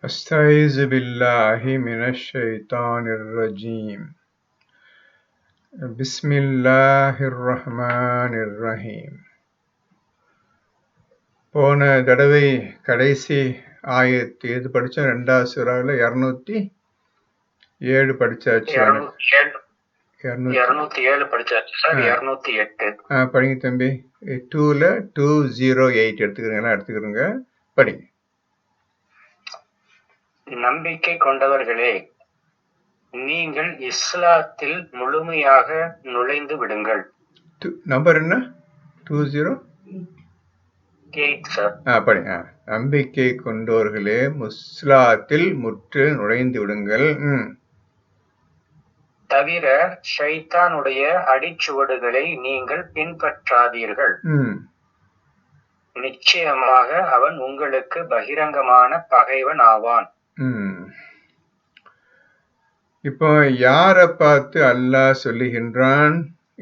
أستعيذ بالله من الشيطان الرجيم بسم الله الرحمن الرحيم. போன தடவை கடைசி ஆயத்து எது படித்தோம்? 2வது சூறாவில் 207 படிச்சாச்சு. 207 படிச்சாச்சு சார். 208 படிங்க தம்பி. 2ல 208 எடுத்துக்கிறீங்க. படிங்க. நம்பிக்கை கொண்டவர்களே, நீங்கள் இஸ்லாத்தில் முழுமையாக நுழைந்து விடுங்கள். நம்பர் என்ன? 208 சார். படிங்க. நம்பிக்கை கொண்டவர்களே, இஸ்லாத்தில் முற்று நுழைந்து விடுங்கள். தவிர ஷைத்தானுடைய அடிச்சுவடுகளை நீங்கள் பின்பற்றாதீர்கள். நிச்சயமாக அவன் உங்களுக்கு பகிரங்கமான பகைவன் ஆவான். இப்போ யாரை பார்த்து அல்லாஹ் சொல்லுகின்றான்?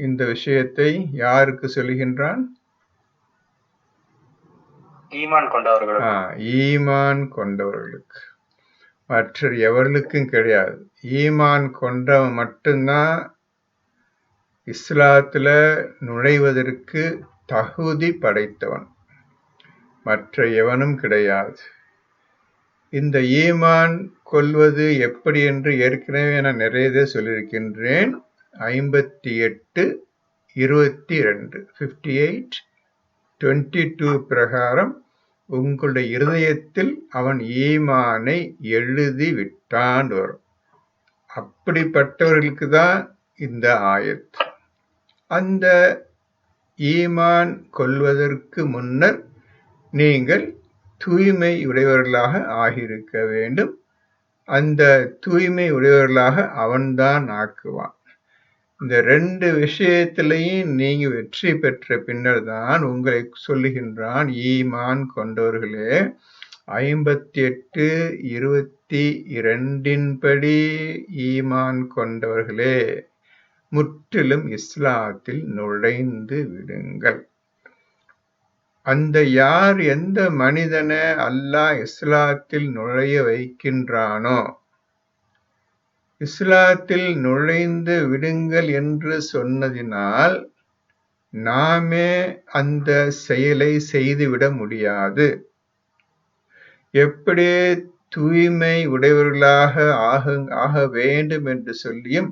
இந்த விஷயத்தை யாருக்கு சொல்லுகின்றான்? ஈமான் கொண்டவர்களுக்கு. ஈமான் கொண்டவர்களுக்கு, மற்ற எவர்களுக்கும் கிடையாது. ஈமான் கொண்டவன் மட்டும்தான் இஸ்லாத்துல நுழைவதற்கு தகுதி படைத்தவன், மற்ற எவனும் கிடையாது. இந்த ஈமான் கொள்வது எப்படி என்று ஏற்கனவே நான் நிறைய சொல்லியிருக்கின்றேன். 58:22 58:22 பிரகாரம் உங்களுடைய இருதயத்தில் அவன் ஈமானை எழுதி விட்டான் வரும். அப்படிப்பட்டவர்களுக்கு தான் இந்த ஆயத்து. அந்த ஈமான் கொள்வதற்கு முன்னர் நீங்கள் தூய்மை உடையவர்களாக ஆகியிருக்க வேண்டும். அந்த தூய்மை உடையவர்களாக அவன்தான் ஆக்குவான். இந்த 2 விஷயத்திலையும் நீங்க வெற்றி பெற்ற பின்னர் தான் உங்களை சொல்லுகின்றான், ஈமான் கொண்டவர்களே. 58:22 படி ஈமான் கொண்டவர்களே, முற்றிலும் இஸ்லாத்தில் நுழைந்து விடுங்கள். அந்த யார், எந்த மனிதனை அல்லாஹ் இஸ்லாத்தில் நுழைய வைக்கின்றானோ, இஸ்லாத்தில் நுழைந்து விடுங்கள் என்று சொன்னதினால் நாமே அந்த செயலை செய்துவிட முடியாது. எப்படி தூய்மை உடையவர்களாக ஆக வேண்டும் என்று சொல்லியும்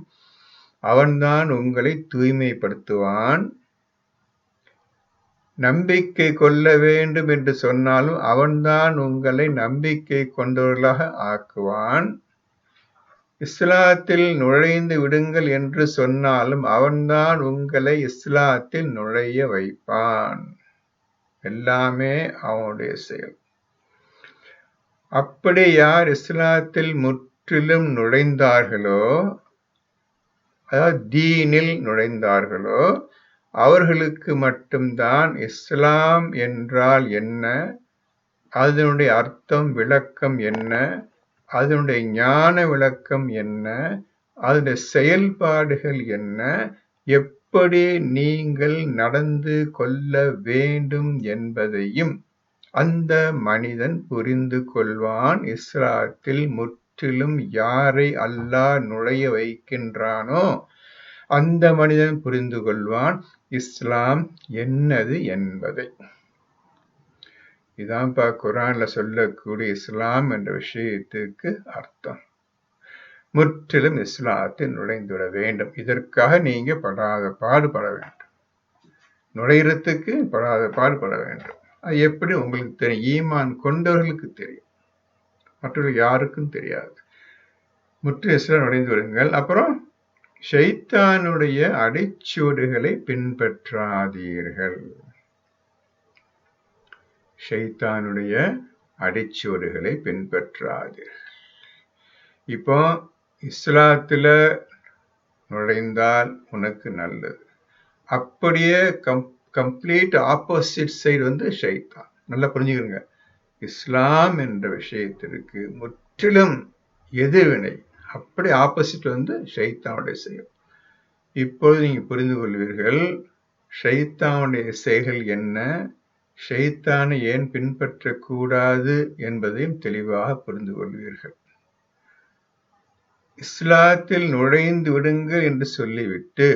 அவன்தான் உங்களை தூய்மைப்படுத்துவான். நம்பிக்கை கொள்ள வேண்டும் என்று சொன்னாலும் அவன்தான் உங்களை நம்பிக்கை கொண்டவர்களாக ஆக்குவான். இஸ்லாத்தில் நுழைந்து விடுங்கள் என்று சொன்னாலும் அவன்தான் உங்களை இஸ்லாத்தில் நுழைய வைப்பான். எல்லாமே அவனுடைய செயல். அப்படி யார் இஸ்லாத்தில் முற்றிலும் நுழைந்தார்களோ, அதாவது தீனில் நுழைந்தார்களோ, அவர்களுக்கு மட்டும்தான் இஸ்லாம் என்றால் என்ன, அதனுடைய அர்த்தம் விளக்கம் என்ன, அதனுடைய ஞான விளக்கம் என்ன, அதனுடைய செயல்பாடுகள் என்ன, எப்படி நீங்கள் நடந்து கொள்ள வேண்டும் என்பதையும் அந்த மனிதன் புரிந்து கொள்வான். இஸ்லாத்தில் முற்றிலும் யாரை அல்லாஹ் நுழைய வைக்கின்றானோ அந்த மனிதன் புரிந்து கொள்வான் இஸ்லாம் என்னது என்பதை. இதான்ப்பா குர்ஆன்ல சொல்லக்கூடிய இஸ்லாம் என்ற விஷயத்துக்கு அர்த்தம். முற்றிலும் இஸ்லாத்தில் நுழைந்துவிட வேண்டும். இதற்காக நீங்க படாத பாடுபட வேண்டும். நுழைகிறதுக்கு படாத பாடுபட வேண்டும். அது எப்படி உங்களுக்கு தெரியும்? ஈமான் கொண்டவர்களுக்கு தெரியும், மற்றவர்கள் யாருக்கும் தெரியாது. முற்றிலும் இஸ்லாம் நுழைந்து விடுங்கள். அப்புறம் ஷைத்தானுடைய அடிச்சுவடுகளை பின்பற்றாதீர்கள். ஷைத்தானுடைய அடிச்சுவடுகளை பின்பற்றாதீர்கள். இப்போ இஸ்லாத்துல நுழைந்தால் உனக்கு நல்லது. அப்படியே கம்ப்ளீட் ஆப்போசிட் சைடு ஷைத்தான். நல்லா புரிஞ்சுக்கிறங்க. இஸ்லாம் என்ற விஷயத்திற்கு முற்றிலும் எதிர்வினை, அப்படி ஆப்போசிட் ஷைத்தானுடைய செயல். இப்பொழுது நீங்க புரிந்து கொள்வீர்கள் ஷைத்தானுடைய செயல்கள் என்ன, ஷைத்தானை ஏன் பின்பற்றக்கூடாது என்பதையும் தெளிவாக புரிந்து கொள்வீர்கள். இஸ்லாத்தில் நுழைந்து விடுங்கள் என்று சொல்லிவிட்டு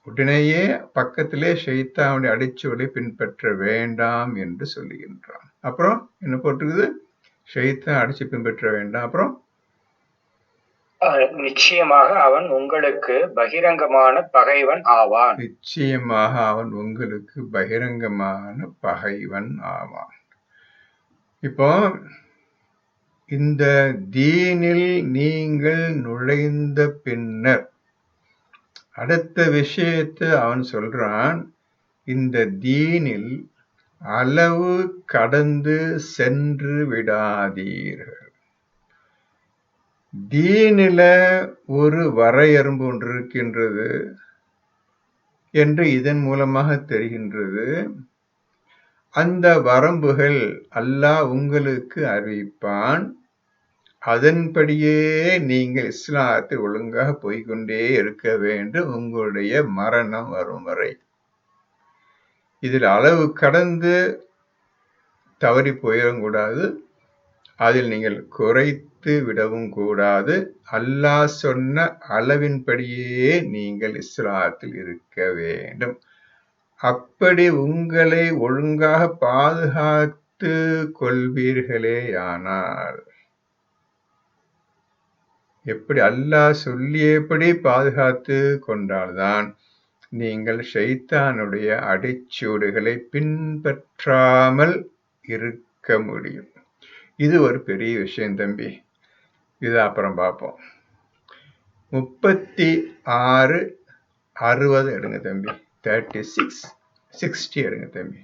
உடனேயே பக்கத்திலே ஷைத்தானுடைய அடிச்சுவடை பின்பற்ற வேண்டாம் என்று சொல்லுகின்றான். அப்புறம் என்ன போட்டிருக்குது? ஷைத்தான் அடிச்சு பின்பற்ற வேண்டாம். அப்புறம் நிச்சயமாக அவன் உங்களுக்கு பகிரங்கமான பகைவன் ஆவான். நிச்சயமாக அவன் உங்களுக்கு பகிரங்கமான பகைவன் ஆவான். இப்போ இந்த தீனில் நீங்கள் நுழைந்த பின்னர் அடுத்த விஷயத்தை அவன் சொல்றான், இந்த தீனில் அளவு கடந்து சென்று விடாதீர்கள். தீனில ஒரு வரையறும்பு ஒன்று இருக்கின்றது என்று இதன் மூலமாக தெரிகின்றது. அந்த வரம்புகள் அல்லாஹ் உங்களுக்கு அறிவிப்பான். அதன்படியே நீங்கள் இஸ்லாத்தில் ஒழுங்காக போய்கொண்டே இருக்க வேண்டும் உங்களுடைய மரணம் வரும் வரை. இதில் அளவு கடந்து தவறி போயிடவும் கூடாது, அதில் நீங்கள் குறைத்து விடவும் கூடாது. அல்லாஹ் சொன்ன அளவின்படியே நீங்கள் இஸ்லாத்தில் இருக்க வேண்டும். அப்படி உங்களை ஒழுங்காக பாதுகாத்து கொள்வீர்களேயானால், எப்படி அல்லாஹ் சொல்லியபடி பாதுகாத்து கொண்டால்தான் நீங்கள் ஷைத்தானுடைய அடிச்சூடுகளை பின்பற்றாமல் இருக்க முடியும். இது ஒரு பெரிய விஷயம் தம்பி. இது அப்புறம் பார்ப்போம். 36, 60 எடுங்க தம்பி. 36, 60 எடுங்க தம்பி.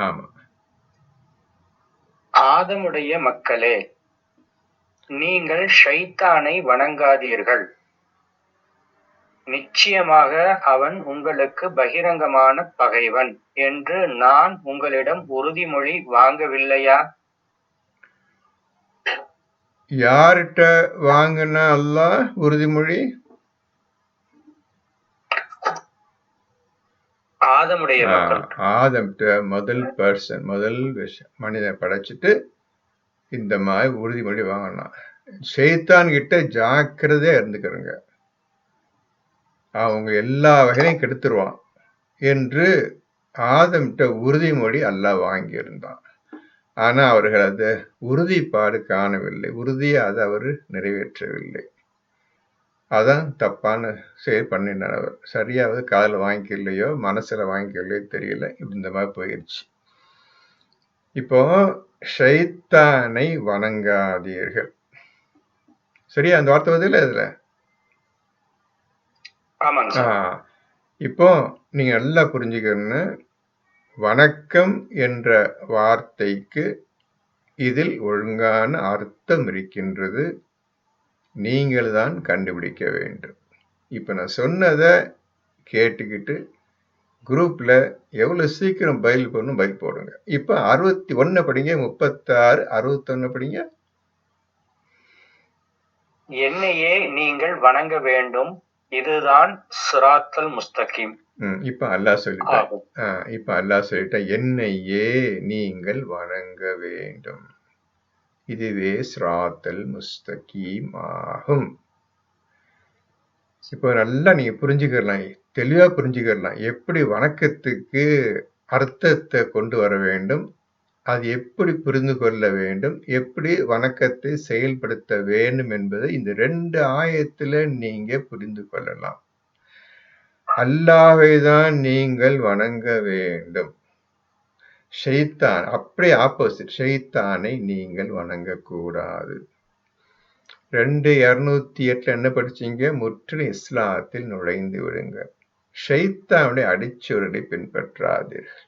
ஆமா. ஆதமுடைய மக்களே, நீங்கள் ஷைத்தானை வணங்காதீர்கள். நிச்சயமாக அவன் உங்களுக்கு பகிரங்கமான பகைவன் என்று நான் உங்களிடம் உறுதிமொழி வாங்கவில்லையா? யார்கிட்ட வாங்கினா அல்லாஹ் உறுதிமொழி? ஆதமுடைய மக்கள். ஆதம்கிட்ட முதல் மனிதன் படைச்சிட்டு இந்த மாதிரி உறுதிமொழி வாங்கலாம். ஷைத்தான் கிட்ட ஜாக்கிரதையா இருந்துக்கிறங்க, அவங்க எல்லா வகையிலையும் கெடுத்துருவான் என்று ஆதம்கிட்ட உறுதிமொழி அல்லாஹ் வாங்கியிருந்தான். ஆனா அவர்கள் அதை உறுதிப்பாடு காணவில்லை, உறுதியை அதை அவர் நிறைவேற்றவில்லை. அதான் தப்பான செயல் பண்ணினார். சரியாவது காதில் வாங்கிக்கலையோ மனசுல வாங்கிக்கலையோ தெரியல, இப்படி இந்த மாதிரி போயிடுச்சு. இப்போ ஷைத்தானை வணங்காதீர்கள். சரியா? அந்த வார்த்தை வருது இல்ல இதுல? இப்போ நீங்க நல்லா புரிஞ்சுக்கணும், வணக்கம் என்ற வார்த்தைக்கு இதில் ஒழுங்கான அர்த்தம் இருக்கின்றது. நீங்கள் தான் கண்டுபிடிக்க வேண்டும். இப்ப நான் சொன்னதை கேட்டுக்கிட்டு குரூப்ல எவ்வளவு சீக்கிரம் பதில் போடணும் பதில் போடுங்க. இப்ப 61 படிங்க, 36, 61 படிங்க. என்னையே நீங்கள் வணங்க வேண்டும், இதுதான் சிராத்தல் முஸ்தகீம். இப்ப அல்லாஹ் சொல்லிட்டா என்னையே நீங்கள் வணங்க வேண்டும், இதுவே சிராத்தல் முஸ்தகீம் ஆகும். இப்போ நல்லா நீங்க புரிஞ்சுக்கலாம், தெளிவா புரிஞ்சுக்கலாம் எப்படி வணக்கத்துக்கு அர்த்தத்தை கொண்டு வர வேண்டும், அது எப்படி புரிந்து கொள்ள வேண்டும், எப்படி வணக்கத்தை செயல்படுத்த வேண்டும் என்பதை இந்த 2 ஆயத்துல நீங்க புரிந்து கொள்ளலாம். அல்லாஹ்வை தான் நீங்கள் வணங்க வேண்டும். ஷைத்தான் அப்படியே ஆப்போசிட், ஷைத்தானை நீங்கள் வணங்கக்கூடாது. 2:208 என்ன படிச்சீங்க? முற்றிலும் இஸ்லாத்தில் நுழைந்து விடுங்க, ஷைத்தானுடைய அடிச்சுவடை பின்பற்றாதீர்கள்.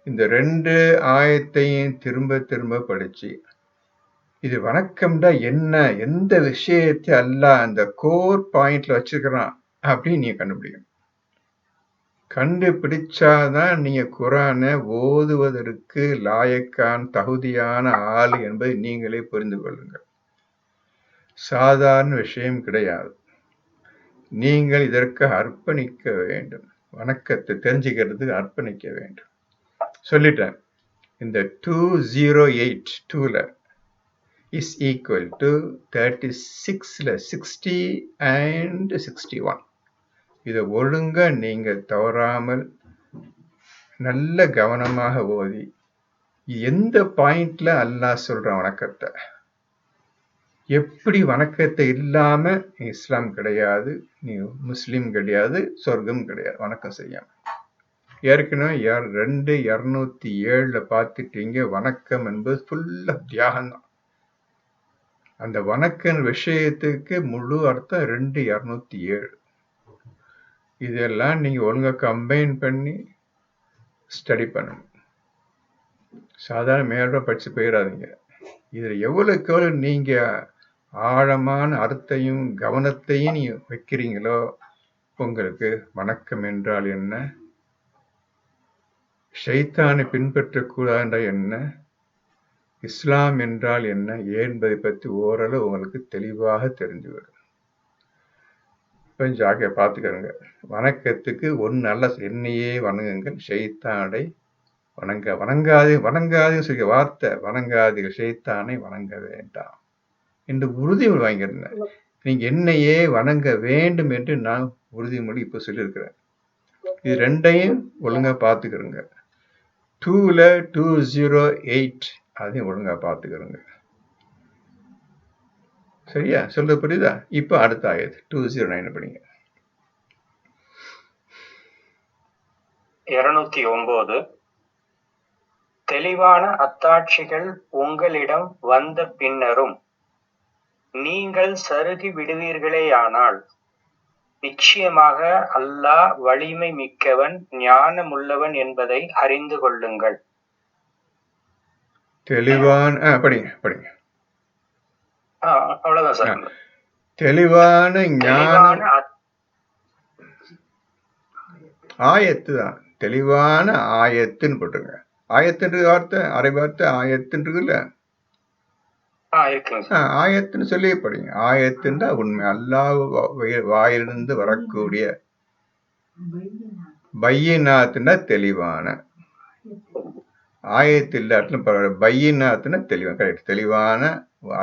இந்த 2 ஆயத்தையும் திரும்ப திரும்ப படிச்சு இது வணக்கம்டா என்ன, எந்த விஷயத்தை அல்லாஹ் அந்த கோர் பாயிண்ட்ல வச்சிருக்கிறான் அப்படின்னு நீங்க கண்டுபிடிக்கணும். கண்டுபிடிச்சாதான் நீங்க குர்ஆனை ஓதுவதற்கு லாயக்கான் தகுதியான ஆள் என்பதை நீங்களே புரிந்து கொள்ளுங்கள். சாதாரண விஷயம் கிடையாது. நீங்கள் இதற்கு அர்ப்பணிக்க வேண்டும். வணக்கத்தை தெரிஞ்சுக்கிறதுக்கு அர்ப்பணிக்க வேண்டும். சொல்லிட்டேன். இந்த 208 2ல is equal to 36ல 60 and 61. இதை ஒழுங்கா நீங்க தவறாமல் நல்ல கவனமாக ஓதி எந்த பாயிண்ட்ல அல்லாஹ் சொல்ற வணக்கத்தை, எப்படி வணக்கத்தை இல்லாம நீ இஸ்லாம் கிடையாது, நீ முஸ்லீம் கிடையாது, சொர்க்கம் கிடையாது வணக்கம் செய்யாம. ஏற்கனவே 207ல பார்த்துட்டீங்க. வணக்கம் என்பது ஃபுல்லா தியாகம் தான். அந்த வணக்க விஷயத்துக்கு முழு அர்த்தம் 207. இதெல்லாம் நீங்க ஒழுங்கா கம்பைன் பண்ணி ஸ்டடி பண்ணணும். சாதாரண மேலோட படிச்சு போயிடாதீங்க. இதுல எவ்வளவுக்கு எவ்வளவு நீங்க ஆழமான அர்த்தையும் கவனத்தையும் நீங்க வைக்கிறீங்களோ, உங்களுக்கு வணக்கம் என்றால் என்ன, ஷைத்தானை பின்பற்றக்கூடாது என்ன, இஸ்லாம் என்றால் என்ன என்பதை பற்றி ஓரளவு உங்களுக்கு தெளிவாக தெரிஞ்சுவிடும். கொஞ்சம் ஜாக்கிரதையா பார்த்துக்கிறங்க. வணக்கத்துக்கு ஒன்று நல்ல என்னையே வணங்குங்கள், ஷைத்தானை வணங்காதே சொல்லிய வார்த்தை, வணங்காதீர்கள், ஷைத்தானை வணங்க வேண்டாம் என்று உறுதிமொழி வாங்கியிருந்தேன். நீங்க என்னையே வணங்க வேண்டும் என்று நான் உறுதிமொழி இப்ப சொல்லியிருக்கிறேன். இது ரெண்டையும் ஒழுங்கா பார்த்துக்கிறங்க. 2ல 208 அதையும் ஒழுங்கா பார்த்துக்கிறங்க. சரியா? சொல்ல புரியுதா? இப்ப அடுத்த ஆயத்து 209 படிங்க. 209 தெளிவான அத்தாட்சிகள் உங்களிடம் வந்த பின்னரும் நீங்கள் சருகி விடுவீர்களேயானால் நிச்சயமாக அல்லாஹ் வலிமை மிக்கவன், ஞானமுள்ளவன் என்பதை அறிந்து கொள்ளுங்கள். தெளிவான படிங்க. அவ்வளவுதான் சார். தெளிவான ஞான ஆயத்து தான். தெளிவான ஆயத்துன்னு போட்டுருங்க. ஆயத்துன்ற வார்த்தை அரை வார்த்தை ஆயத்துன்றதுல ஆயத்துன்னு சொல்லி படிங்க. ஆயத்துன்றா உண்மை, அல்லாஹ் வாயிலிருந்து வரக்கூடிய. பையினாத்துனா தெளிவான, ஆயத்து இல்லாட்டிலும் பரவாயில்ல, பையினாத்துனா தெளிவான. கரெக்ட். தெளிவான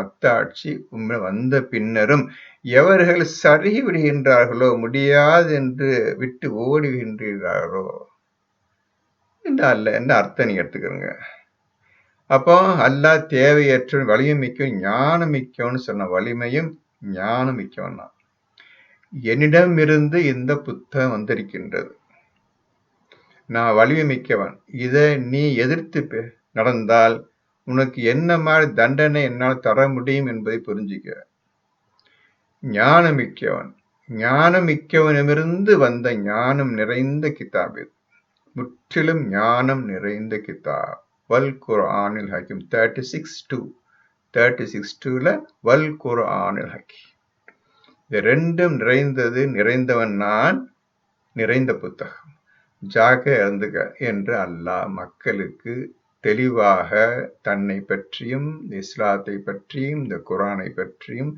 அத்தாட்சி உண்மை வந்த பின்னரும் எவர்கள் சருகி விடுகின்றார்களோ, முடியாது என்று விட்டு ஓடுகின்றார்களோ இந்த அல்ல என்ன அர்த்தம் நீங்க எடுத்துக்கிறங்க. அப்போ அல்லாஹ் தேவையற்ற வலிமை மிக்கவன், ஞானம் மிக்கவன் சொன்ன வலிமையும் ஞானம் மிக்கவன் தான். என்னிடம் இருந்து இந்த புத்தகம் வந்திருக்கின்றது, நான் வலிமை மிக்கவன், இதை நீ எதிர்த்து நடந்தால் உனக்கு என்ன மாதிரி தண்டனை என்னால் தர முடியும் என்பதை புரிஞ்சுக்க. ஞானம் மிக்கவன், ஞானம் மிக்கவனிடமிருந்து வந்த ஞானம் நிறைந்த கிதாப் இது. முற்றிலும் ஞானம் நிறைந்த கிதாப். வல் குர்ஆனில் ஹக்கீம் 36:2ல வல் குர்ஆனில் ஹக்கீம். இது ரெண்டும் நிறைந்தவன் நான், நிறைந்த புத்தகம், ஜாக இருந்துக என்று அல்லாஹ் மக்களுக்கு தெளிவாக தன்னை பற்றியும் இஸ்லாத்தை பற்றியும் இந்த குர்ஆனை பற்றியும்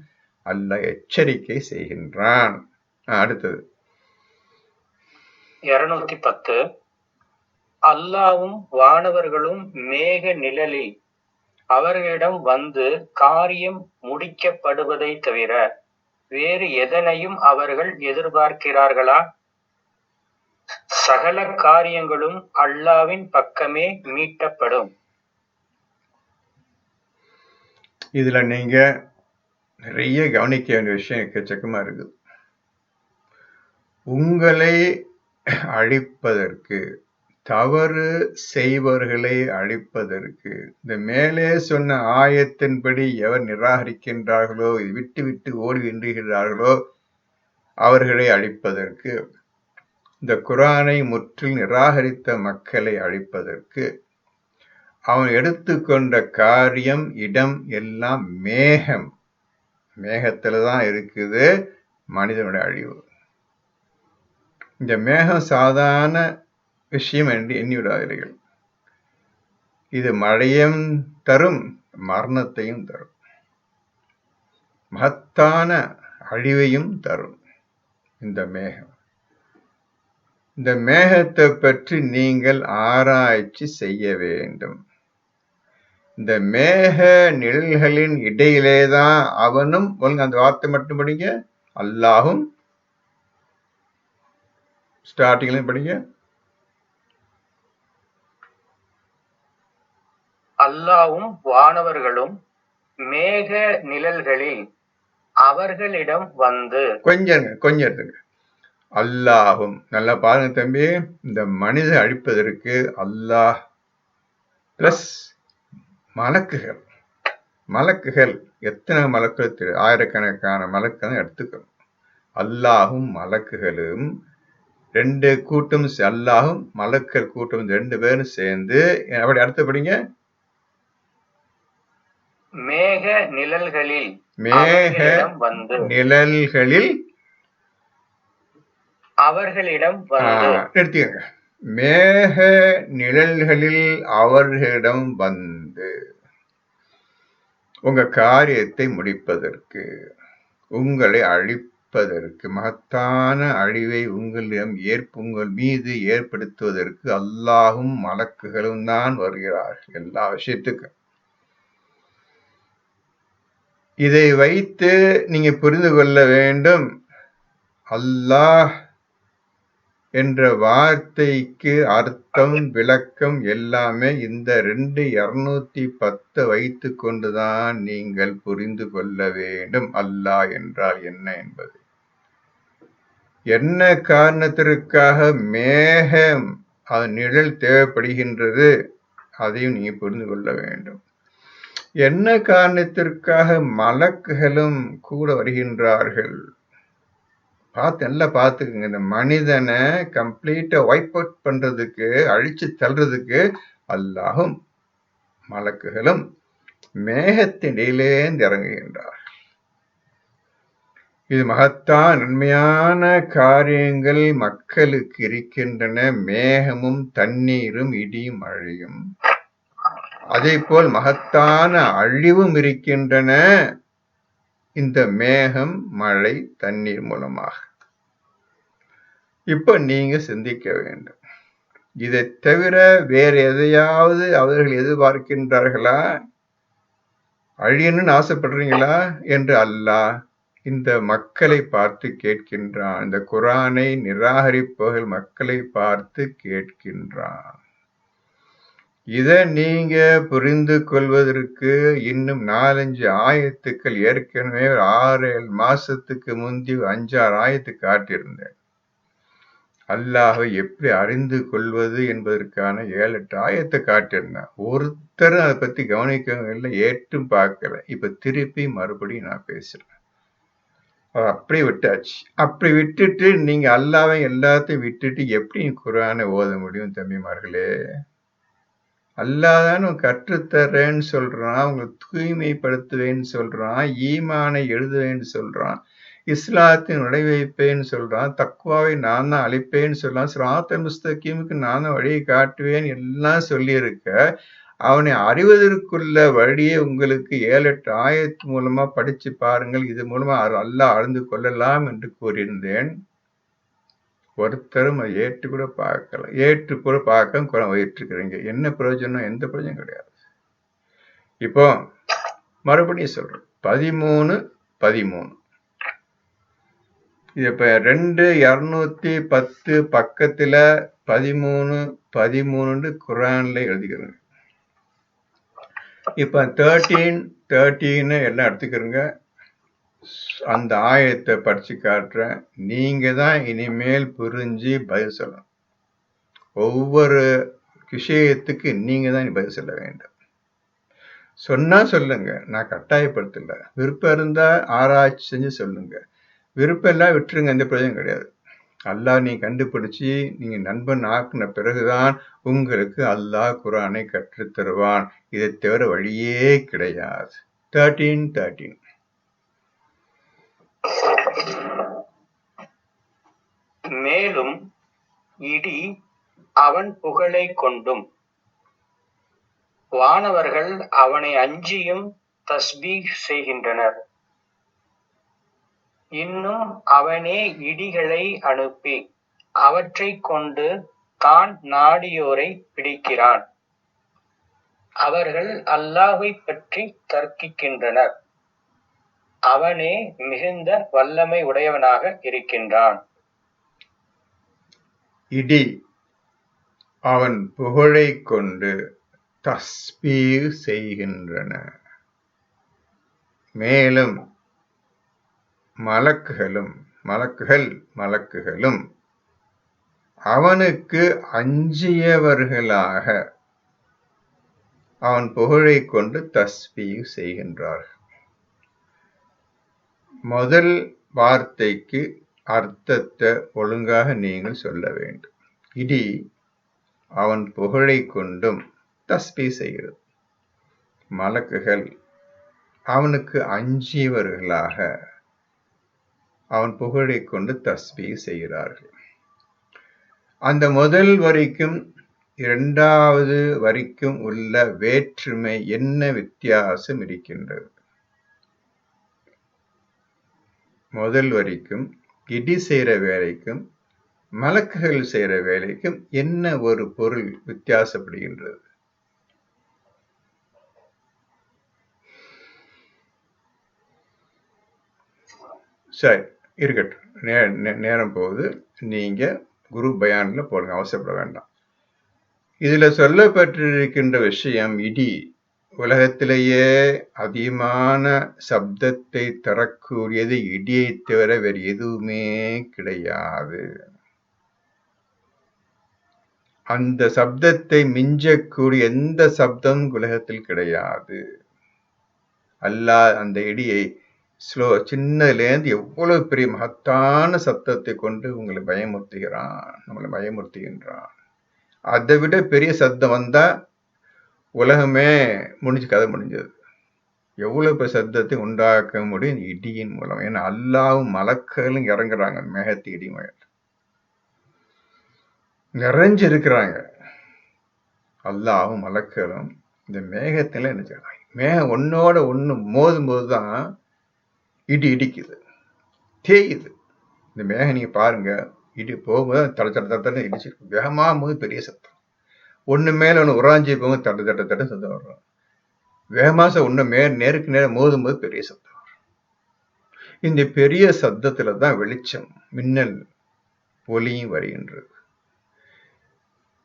அல்லாஹ் எச்சரிக்கை செய்கின்றான். அடுத்தது 210 அல்லாவும் வானவர்களும் மேக நிழலில் அவர்களிடம் வந்து காரியம் முடிக்கப்படுவதை தவிர வேறு எதனையும் அவர்கள் எதிர்பார்க்கிறார்களா? சகல காரியங்களும் அல்லாவின் பக்கமே மீட்டப்படும். இதுல நீங்க நிறைய கவனிக்க வேண்டிய விஷயம் எக்கச்சக்கமா இருக்குது. உங்களை அழிப்பதற்கு, தவறு செய்பவர்களை அழிப்பதற்கு, இந்த மேலே சொன்ன ஆயத்தின்படி எவர் நிராகரிக்கின்றார்களோ, விட்டு விட்டு ஓடுகின்றார்களோ அவர்களை அழிப்பதற்கு, இந்த குர்ஆனை முற்றிலும் நிராகரித்த மக்களை அழிப்பதற்கு அவன் எடுத்துக்கொண்ட காரியம், இடம் எல்லாம் மேகத்துலதான் இருக்குது மனிதனுடைய அழிவு. இந்த மேகம் சாதாரண விஷயம் என்று எண்ணிவிடாதீர்கள். இது மழையும் தரும், மரணத்தையும் தரும். மகத்தான அழிவையும் தரும் இந்த மேகம். இந்த மேகத்தை பற்றி நீங்கள் ஆராய்ச்சி செய்ய வேண்டும். இந்த மேக நிழல்களின் இடையிலேதான் அவனும், அந்த வார்த்தை மட்டும் படிங்க, அல்லாஹும், ஸ்டார்டிங்ல படிங்க, அல்லாஹ்வும் வானவர்களும் மேக நிழல்களில் அவர்களிடம் வந்து. கொஞ்சம் எடுத்துங்க. அல்லாஹும், நல்லா பாருங்க தம்பி, இந்த மனித அழிப்பதற்கு அல்லாஹ் பிளஸ் மலக்குகள் எத்தனை மலக்குகள் தெரியும், ஆயிரக்கணக்கான மலக்குகள் எடுத்துக்கணும். அல்லாஹும் மலக்குகளும் ரெண்டு கூட்டம், அல்லாஹும் மலக்குகள் கூட்டம் ரெண்டு பேரும் சேர்ந்து, அப்படி அடுத்து படிங்க, மேக நிழல்களில் அவர்களிடம் வந்து. நிறுத்திங்க. மேக நிழல்களில் அவர்களிடம் வந்து உங்க காரியத்தை முடிப்பதற்கு, உங்களை அழிப்பதற்கு, மகத்தான அழிவை உங்கள் மீது ஏற்படுத்துவதற்கு அல்லாஹும் மலக்குகளும் தான் வருகிறார்கள் எல்லா விஷயத்துக்கும். இதை வைத்து நீங்க புரிந்து கொள்ள வேண்டும், அல்லாஹ் என்ற வார்த்தைக்கு அர்த்தம், விளக்கம் எல்லாமே இந்த 210 வைத்து கொண்டுதான் நீங்கள் புரிந்து கொள்ள வேண்டும் அல்லாஹ் என்றால் என்ன என்பது. என்ன காரணத்திற்காக மேகம் நிழல் தேவைப்படுகின்றது அதையும் நீங்க புரிந்து கொள்ள வேண்டும். என்ன காரணத்திற்காக மலக்குகளும் கூட வருகின்றார்கள் நல்லா பார்த்துக்குங்க. இந்த மனிதனை கம்ப்ளீட்டா வைப் அவுட் பண்றதுக்கு, அழிச்சு தள்ளுறதுக்கு அல்லாஹும் மலக்குகளும் மேகத்தினிலேந்து இறங்குகின்றார். இது மகத்தான் நன்மையான காரியங்கள் மக்களுக்கு இருக்கின்றன. மேகமும் தண்ணீரும் இடியும் மழையும், அதே போல் மகத்தான அழிவும் இருக்கின்றன இந்த மேகம், மழை, தண்ணீர் மூலமாக. இப்ப நீங்க சிந்திக்க வேண்டும், இதை தவிர வேற எதையாவது அவர்கள் எதிர்பார்க்கின்றார்களா? அழியணும்னு ஆசைப்படுறீங்களா என்று அல்லாஹ் இந்த மக்களை பார்த்து கேட்கின்றான். இந்த குர்ஆனை நிராகரிப்பவர்கள் மக்களை பார்த்து கேட்கின்றான். இதை நீங்க புரிந்து கொள்வதற்கு இன்னும் 4-5 ஆயத்துக்கள் ஏற்கனவே 6-7 மாசத்துக்கு முந்தி 5-6 ஆயத்து காட்டியிருந்தேன். அல்லாஹை எப்படி அறிந்து கொள்வது என்பதற்கான 7-8 ஆயத்தை காட்டியிருந்தேன். ஒருத்தரும் அதை பத்தி கவனிக்கவும் இல்லை, ஏற்றும் பார்க்கல. இப்ப திருப்பி மறுபடியும் நான் பேசுறேன். அப்படி விட்டாச்சு. அப்படி விட்டுட்டு நீங்க அல்லாஹ்வை எல்லாத்தையும் விட்டுட்டு எப்படி குர்ஆனை ஓத முடியும் தம்பிமார்களே? அல்லாஹ் தான் கற்றுத்தரேன்னு சொல்றான், உங்களை தூய்மைப்படுத்துவேன்னு சொல்றான், ஈமானை எழுதுவேன்னு சொல்றான், இஸ்லாத்தின் நுழைவைப்பேன்னு சொல்றான், தக்வாவை நான் தான் அளிப்பேன்னு சொல்றான், சிராத்தல் முஸ்தகீமுக்கு நான் தான் வழியை காட்டுவேன் எல்லாம் சொல்லியிருக்க, அவனை அறிவதற்குள்ள வழியை உங்களுக்கு 7-8 ஆயத்து மூலமா படிச்சு பாருங்கள். இது மூலமா அல்லாஹ் அறிந்து கொள்ளலாம் என்று கூறியிருந்தேன். ஒருத்தரும் அதை ஏற்று கூட பார்க்க குறை வயிற்றுக்கிறீங்க. என்ன பிரயோஜனம்? எந்த பிரயோஜனம் கிடையாது. இப்போ மறுபடியும் சொல்றேன், 13 இது இப்ப 210 பக்கத்துல 13 குர்ஆன்ல எழுதிக்கிறேங்க. இப்ப 13 எல்லாம் எடுத்துக்கிறங்க. அந்த ஆயத்தை படிச்சு காட்டுறேன். நீங்க தான் இனிமேல் புரிஞ்சு பதில் சொல்லணும். ஒவ்வொரு விஷயத்துக்கு நீங்க தான் பதில் சொல்ல வேண்டும். சொன்னா சொல்லுங்க, நான் கட்டாயப்படுத்தல. விருப்பம் இருந்தா ஆராய்ச்சி செஞ்சு சொல்லுங்க, விருப்பம் எல்லாம் விட்டுருங்க, எந்த பிரயோஜனம் கிடையாது. அல்லாஹ் நீ கண்டுபிடிச்சு நீங்க நண்பன் ஆக்குன பிறகுதான் உங்களுக்கு அல்லாஹ் குர்ஆனை கற்றுத் தருவான். இதை தவிர வழியே கிடையாது. 13 மேலும் இடி அவன் புகழை கொண்டும் வானவர்கள் அவனை அஞ்சியும் தஸ்பீஹ் செய்கின்றனர். இன்னும் அவனே இடிகளை அனுப்பி அவற்றைக் கொண்டு தான் நாடியோரை பிடிக்கிறான். அவர்கள் அல்லாஹ்வைப் பற்றி தர்க்கிக்கின்றனர். அவனே மிகுந்த வல்லமை உடையவனாக இருக்கின்றான். இடி அவன் புகழைக் கொண்டு தஸ்பீஹ் செய்கின்றன. மேலும் மலக்குகளும் அவனுக்கு அஞ்சியவர்களாக அவன் புகழைக் கொண்டு தஸ்பீஹ் செய்கின்றார்கள். முதல் வார்த்தைக்கு அர்த்தத்தை ஒழுங்காக நீங்கள் சொல்ல வேண்டும். இடி அவன் புகழைக் கொண்டும் தஸ்பீஹ் செய்கிறது. மலக்குகள் அவனுக்கு அஞ்சியவர்களாக அவன் புகழைக் கொண்டு தஸ்பீஹ் செய்கிறார்கள். அந்த முதல் வரிக்கும் இரண்டாவது வரிக்கும் உள்ள வேற்றுமை என்ன வித்தியாசம் இருக்கின்றது? முதல் வரிக்கும் இடி செய்கிற வேலைக்கும் மலக்குகள் செய்கிற வேலைக்கும் என்ன ஒரு பொருள் வித்தியாசப்படுகின்றது? சரி, இருக்கட்டும். நேரம் போகுது. நீங்க குரு பயான்ல போடுங்க, அவசரப்பட வேண்டாம். இதுல சொல்லப்பட்டிருக்கின்ற விஷயம், இடி உலகத்திலேயே அதிகமான சப்தத்தை தரக்கூடியது இடியை தவிர வேறு எதுவுமே கிடையாது. அந்த சப்தத்தை மிஞ்சக்கூடிய எந்த சப்தம் உலகத்தில் கிடையாது. அல்லாஹ் அந்த இடியை சின்னதுலேருந்து எவ்வளவு பெரிய மகத்தான சத்தத்தை கொண்டு நம்மளை பயமுறுத்துகின்றான். அதை விட பெரிய சத்தம் வந்தா உலகமே கதை முடிஞ்சது. எவ்வளவு பெரிய சத்தத்தை உண்டாக்க முடியும் இடியின் மூலம். ஏன்னா அல்லாவும் மலக்குகளும் இறங்குறாங்க மேகத்து இடி மேல் நிறைஞ்சு இருக்கிறாங்க. அல்லாவும் மலக்குகளும் இந்த மேகத்துல என்ன செய்றாங்க? மேகம் ஒன்னோட ஒண்ணு மோதும் போதுதான் இடி இடிக்குது, தேயுது. இந்த மேகம் நீங்க பாருங்க, இடி போகும்போது தட இடிச்சிருக்கு. வேகமா போது பெரிய சத்தம். ஒண்ணு மேல ஒண்ணு உராஞ்சி போக தட்ட சத்தம் வரும். வேகமாச ஒண்ணு நேருக்கு நேரம் மோதும் போது பெரிய சத்தம் வரும். இந்த பெரிய சத்தத்துலதான் வெளிச்சம், மின்னல், ஒலியும் வருகின்றது.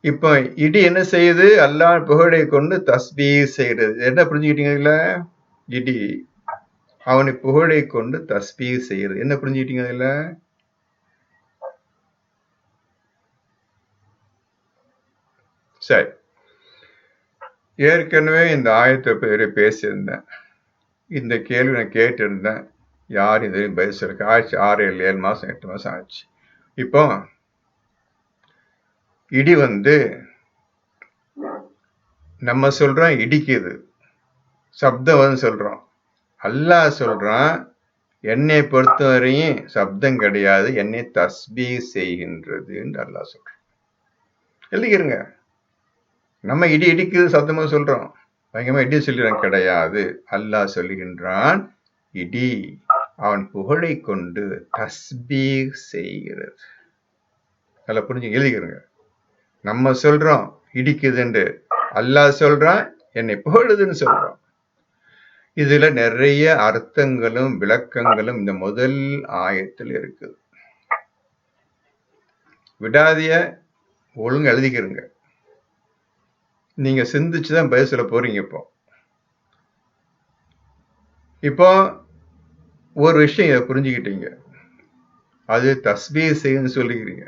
இப்ப இடி என்ன செய்யுது? அல்லாஹ் புகழை கொண்டு தஸ்பீஹ் செய்யறது. என்ன புரிஞ்சுக்கிட்டீங்கல்ல? இடி அவனை புகழை கொண்டு தஸ்பீஹ் செய்யறது. என்ன புரிஞ்சுக்கிட்டீங்க அதுல? சரி, ஏற்கனவே இந்த ஆயத்தை பேரு பேசியிருந்தேன். இந்த கேள்வி நான் கேட்டிருந்தேன். யார் இது பதில் சொல்ல? ஆச்சு 6-7 மாசம் 8 மாசம் ஆச்சு. இப்போ இடி நம்ம சொல்றோம் இடிக்குது, சப்தம் சொல்றோம். அல்லாஹ் சொல்றான், என்னை பொறுத்தவரையும் சப்தம் கிடையாது, என்னை தஸ்பீஹ் செய்கின்றது என்று அல்லாஹ் சொல்றான். எழுதிக்கிறங்க. நம்ம இடி இடிக்குது சப்தமா சொல்றோம், பயங்கரமா இடி சொல்லிடுறான். கிடையாது. அல்லாஹ் சொல்லுகின்றான், இடி அவன் புகழை கொண்டு தஸ்பீஹ் செய்கிறது. நல்லா புரிஞ்சு எழுதிக்கிறங்க. நம்ம சொல்றோம் இடிக்குதுன்னு, அல்லாஹ் சொல்றான் என்னை புகழுதுன்னு சொல்றோம். இதுல நிறைய அர்த்தங்களும் விளக்கங்களும் இந்த முதல் ஆயத்தில் இருக்குது. விடாதிய ஒழுங்கு எழுதிக்கிறங்க. நீங்க சிந்திச்சுதான் பதில் சொல்ல போறீங்க. இப்போ ஒரு விஷயம் இதை புரிஞ்சுக்கிட்டீங்க, அது தஸ்பீஹ் செய்யுன்னு சொல்லிக்கிறீங்க.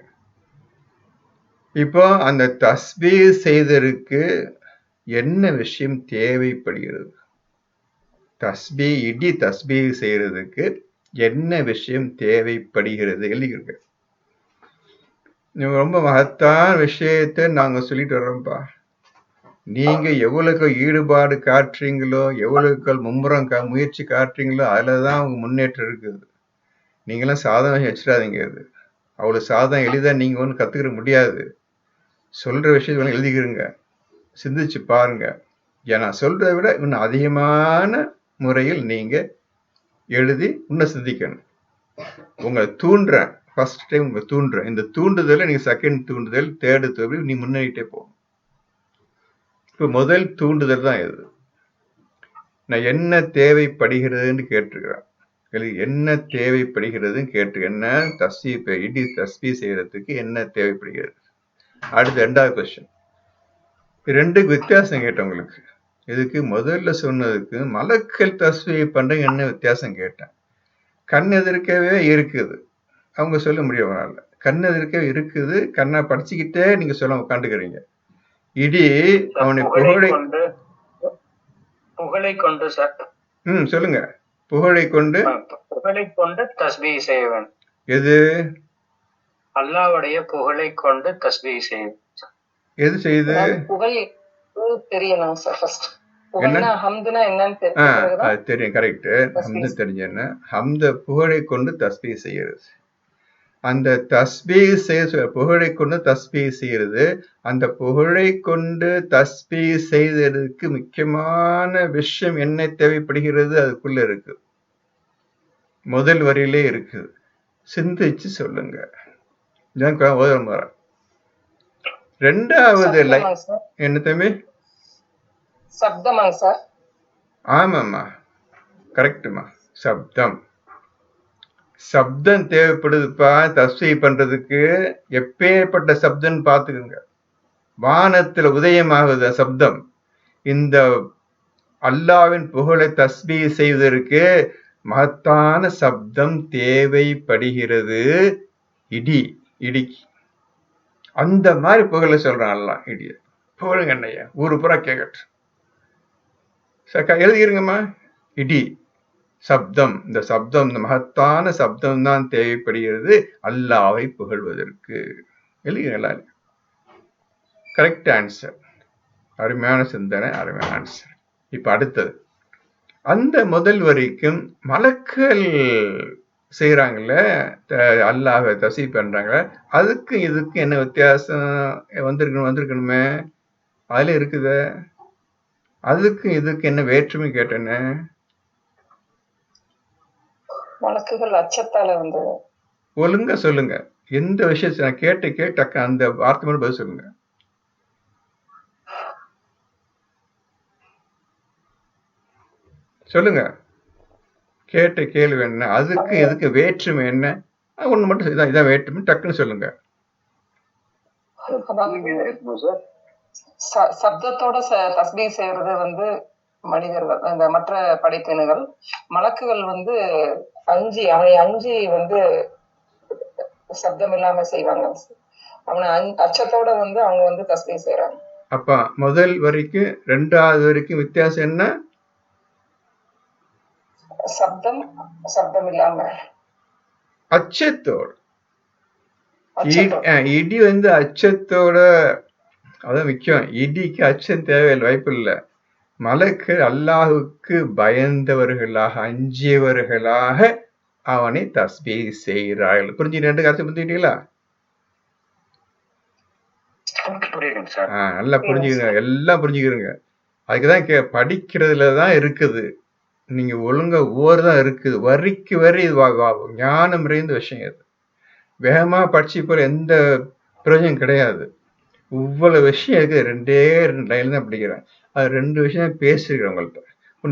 இப்போ அந்த தஸ்பீஹ் செய்ததற்கு என்ன விஷயம் தேவைப்படுகிறது? இடி தஸ்பீஹ் செய்யறதுக்கு என்ன விஷயம் தேவைப்படுகிறது? எழுதிக்கிறீங்க. நீங்க ரொம்ப மகத்தான விஷயத்தை நாங்க சொல்லிட்டு வர்றோம்ப்பா. நீங்க எவ்வளவுக்கு ஈடுபாடு காட்டுறீங்களோ, எவ்வளவுக்கு மும்முரம் முயற்சி காட்டுறீங்களோ, அதுலதான் உங்க முன்னேற்றம் இருக்குது. நீங்களாம் சாதனம் வச்சிடாதீங்க. அது அவ்வளவு சாதம் எளிதா நீங்க ஒன்றும் கத்துக்கிற முடியாது. சொல்ற விஷயத்த எழுதிக்கிறீங்க, சிந்திச்சு பாருங்க. ஏன்னா சொல்றதை விட இன்னும் அதிகமான முறையில் நீங்க எழுதி இன்னும் சிந்திக்கணும். உங்களை தூண்டுறேன், ஃபர்ஸ்ட் டைம் உங்களை தூண்டுறேன். இந்த தூண்டுதலை நீங்க செகண்ட் தூண்டுதல், தேர்டு தூண்டுதல் நீ முன்னேறிட்டே போகும். இப்போ முதல் தூண்டுதல் தான் இது. நான் என்ன தேவைப்படுகிறதுன்னு கேட்டிருக்கிறேன். என்ன தேவைப்படுகிறதுன்னு கேட்டு, என்ன இடி தஸ்பீ செய்யறதுக்கு என்ன தேவைப்படுகிறது. அடுத்து ரெண்டாவது கொஸ்டின், ரெண்டுக்கு வித்தியாசம் கேட்டேன் உங்களுக்கு. இதுக்கு முதல்ல சொன்னதுக்கு மலக்கள் தஸ்பீ பண்ற என்ன வித்தியாசம் கேட்டேன். கண் எதிர்க்கவே இருக்குது, அவங்க சொல்ல முடியும். கண் எதிர்க்கவே இருக்குது, கண்ணை படிச்சுக்கிட்டே நீங்க சொல்ல உட்காந்துக்கிறீங்க. இடி அவனை புகழை கொண்டு சொல்லுங்க. புகழை கொண்டு தஸ்பீ செய்வன். எது? அல்லாஹ்வுடைய புகழை கொண்டு தஸ்பீ செய்வன். எது செய்யுது? புகழ் தெரியணும் சார். ஃபர்ஸ்ட் அது தெரியும், கரெக்ட். ஹம்து தெரிஞ்ச என்ன? ஹம்த புகழை கொண்டு தஸ்பீ செய்யறது. அந்த தஸ்பீ செய்ய, புகழை கொண்டு தஸ்பீ செய்யறது. அந்த புகழை கொண்டு தஸ்பீ செய்ததுக்கு முக்கியமான விஷயம் என்ன தேவைப்படுகிறது, அதுக்குள்ள இருக்கு. முதல் வரியிலே இருக்குது. சிந்திச்சு சொல்லுங்க. ரெண்டாவது என்ன தம்பி? சப்தமாங்க சார். ஆமாம்மா, கரெக்டுமா. சப்தம் சப்தம் தேவைப்படுதுப்பா தஸ்பீ பண்றதுக்கு. எப்பேற்பட்ட சப்தம் பார்த்துக்குங்க. வானத்துல உதயமாகுது சப்தம். இந்த அல்லாவின் புகழை தஸ்பீ செய்வதற்கு மகத்தான சப்தம் தேவைப்படுகிறது. இடிக்கு அந்த மாதிரி புகழை சொல்றான் அல்லாஹ். இடிய புகழுங்க அண்ணையா, ஊரு பூரா கேட்கட்டும். எழுதிருங்கம்மா. இடி சப்தம், இந்த சப்தம், இந்த மகத்தான சப்தம் தான் தேவைப்படுகிறது அல்லாஹ்வை புகழ்வதற்கு. எழுதுங்களா? Correct answer. அருமையான சிந்தனை, அருமையான ஆன்சர். இப்ப அடுத்தது, அந்த முதல் வரைக்கும் மலக்கள் செய்யறாங்கல்ல, அல்லாஹ்வை தஸ்பீ பண்றாங்களே, அதுக்கு இதுக்கு என்ன வித்தியாசம் வந்திருக்கணுமே? அதுல இருக்குது. அதுக்கு இதுக்கு என்ன வேற்றுமை கேட்டேன்னு? மலக்குகள் அச்சத்தால வந்து. ஒழுங்கா சொல்லுங்க. எந்த விஷயத்தை நான் கேட்ட அந்த வார்த்தை மட்டும் பதில் சொல்லுங்க. சொல்லுங்க. கேட்ட கேள்வி என்ன? அதுக்கு எதுக்கு வேற்றுமை என்ன? ஒண்ணு மட்டும் இதான் வேற்றுமை, டக்குன்னு சொல்லுங்க. சப்தத்தோட தஸ்பீ செய்யறது வந்து மனிதர்கள், இந்த மற்ற படைப்பினங்கள். மலக்குகள் வந்து அஞ்சி வந்து சப்தம் இல்லாம செய்வாங்க. அவனை அச்சத்தோட வந்து அவங்க வந்து தஸ்பீ செய்யறாங்க. அப்ப முதல் வரைக்கும் ரெண்டாவது வரைக்கும் வித்தியாசம் என்ன? சப்தம் இல்லாம அச்சத்தோட. இடி வந்து அச்சத்தோட, அதான் முக்கியம். இடிக்கு அச்சம் தேவையில்லை, வாய்ப்பு இல்லை. மலக்கு அல்லாஹுக்கு பயந்தவர்களாக, அஞ்சியவர்களாக அவனை தஸ்பீ செய்கிறார்கள். புரிஞ்சுக்கிட்டு ரெண்டு கருத்து புரிஞ்சுக்கிட்டீங்களா? நல்லா புரிஞ்சுக்கிறீங்க, எல்லாம் புரிஞ்சுக்கிறீங்க. அதுக்குதான் படிக்கிறதுலதான் இருக்குது. நீங்க ஒழுங்கா தான் இருக்குது. வரிக்கு வரி ஞானம் நிறைந்த விஷயம் இது. வேகமா படிச்சு போற எந்த பிரயோஜனம் கிடையாது. இவ்வளவு விஷயம் இருக்கு. ரெண்டு லைன்ல தான் படிக்கிறேன். அது ரெண்டு விஷயம் பேசிருக்கிறேன் உங்கள்கிட்ட.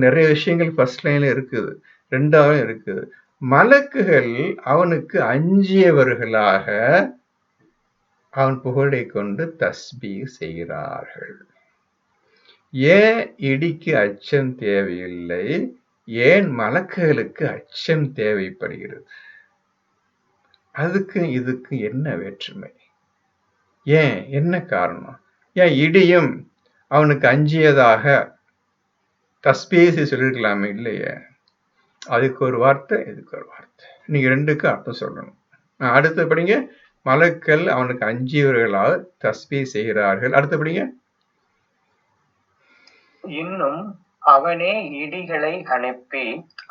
நிறைய விஷயங்கள் ஃபர்ஸ்ட் லைன்ல இருக்குது, ரெண்டாவது இருக்குது. மலக்குகள் அவனுக்கு அஞ்சியவர்களாக அவன் புகழை கொண்டு தஸ்பீ செய்கிறார்கள். ஏன் இடிக்கு அச்சம் தேவையில்லை? ஏன் மலக்குகளுக்கு அச்சம் தேவைப்படுகிறது? அதுக்கு இதுக்கு என்ன வேற்றுமை? ஏன், என்ன காரணம்? ஏன் இடியும் அவனுக்கு அஞ்சியதாக தஸ்பீ சொல்லிருக்கலாமே, இல்லையே? அதுக்கு ஒரு வார்த்தை, இதுக்கு ஒரு வார்த்தை. நீங்க ரெண்டுக்கு அர்த்தம் சொல்லணும். அடுத்து படிங்க. மலக்கள் அவனுக்கு அஞ்சியவர்களாக தஸ்பீ செய்கிறார்கள். அடுத்து படிங்க. இன்னும் அவனே இடிகளை அனுப்பி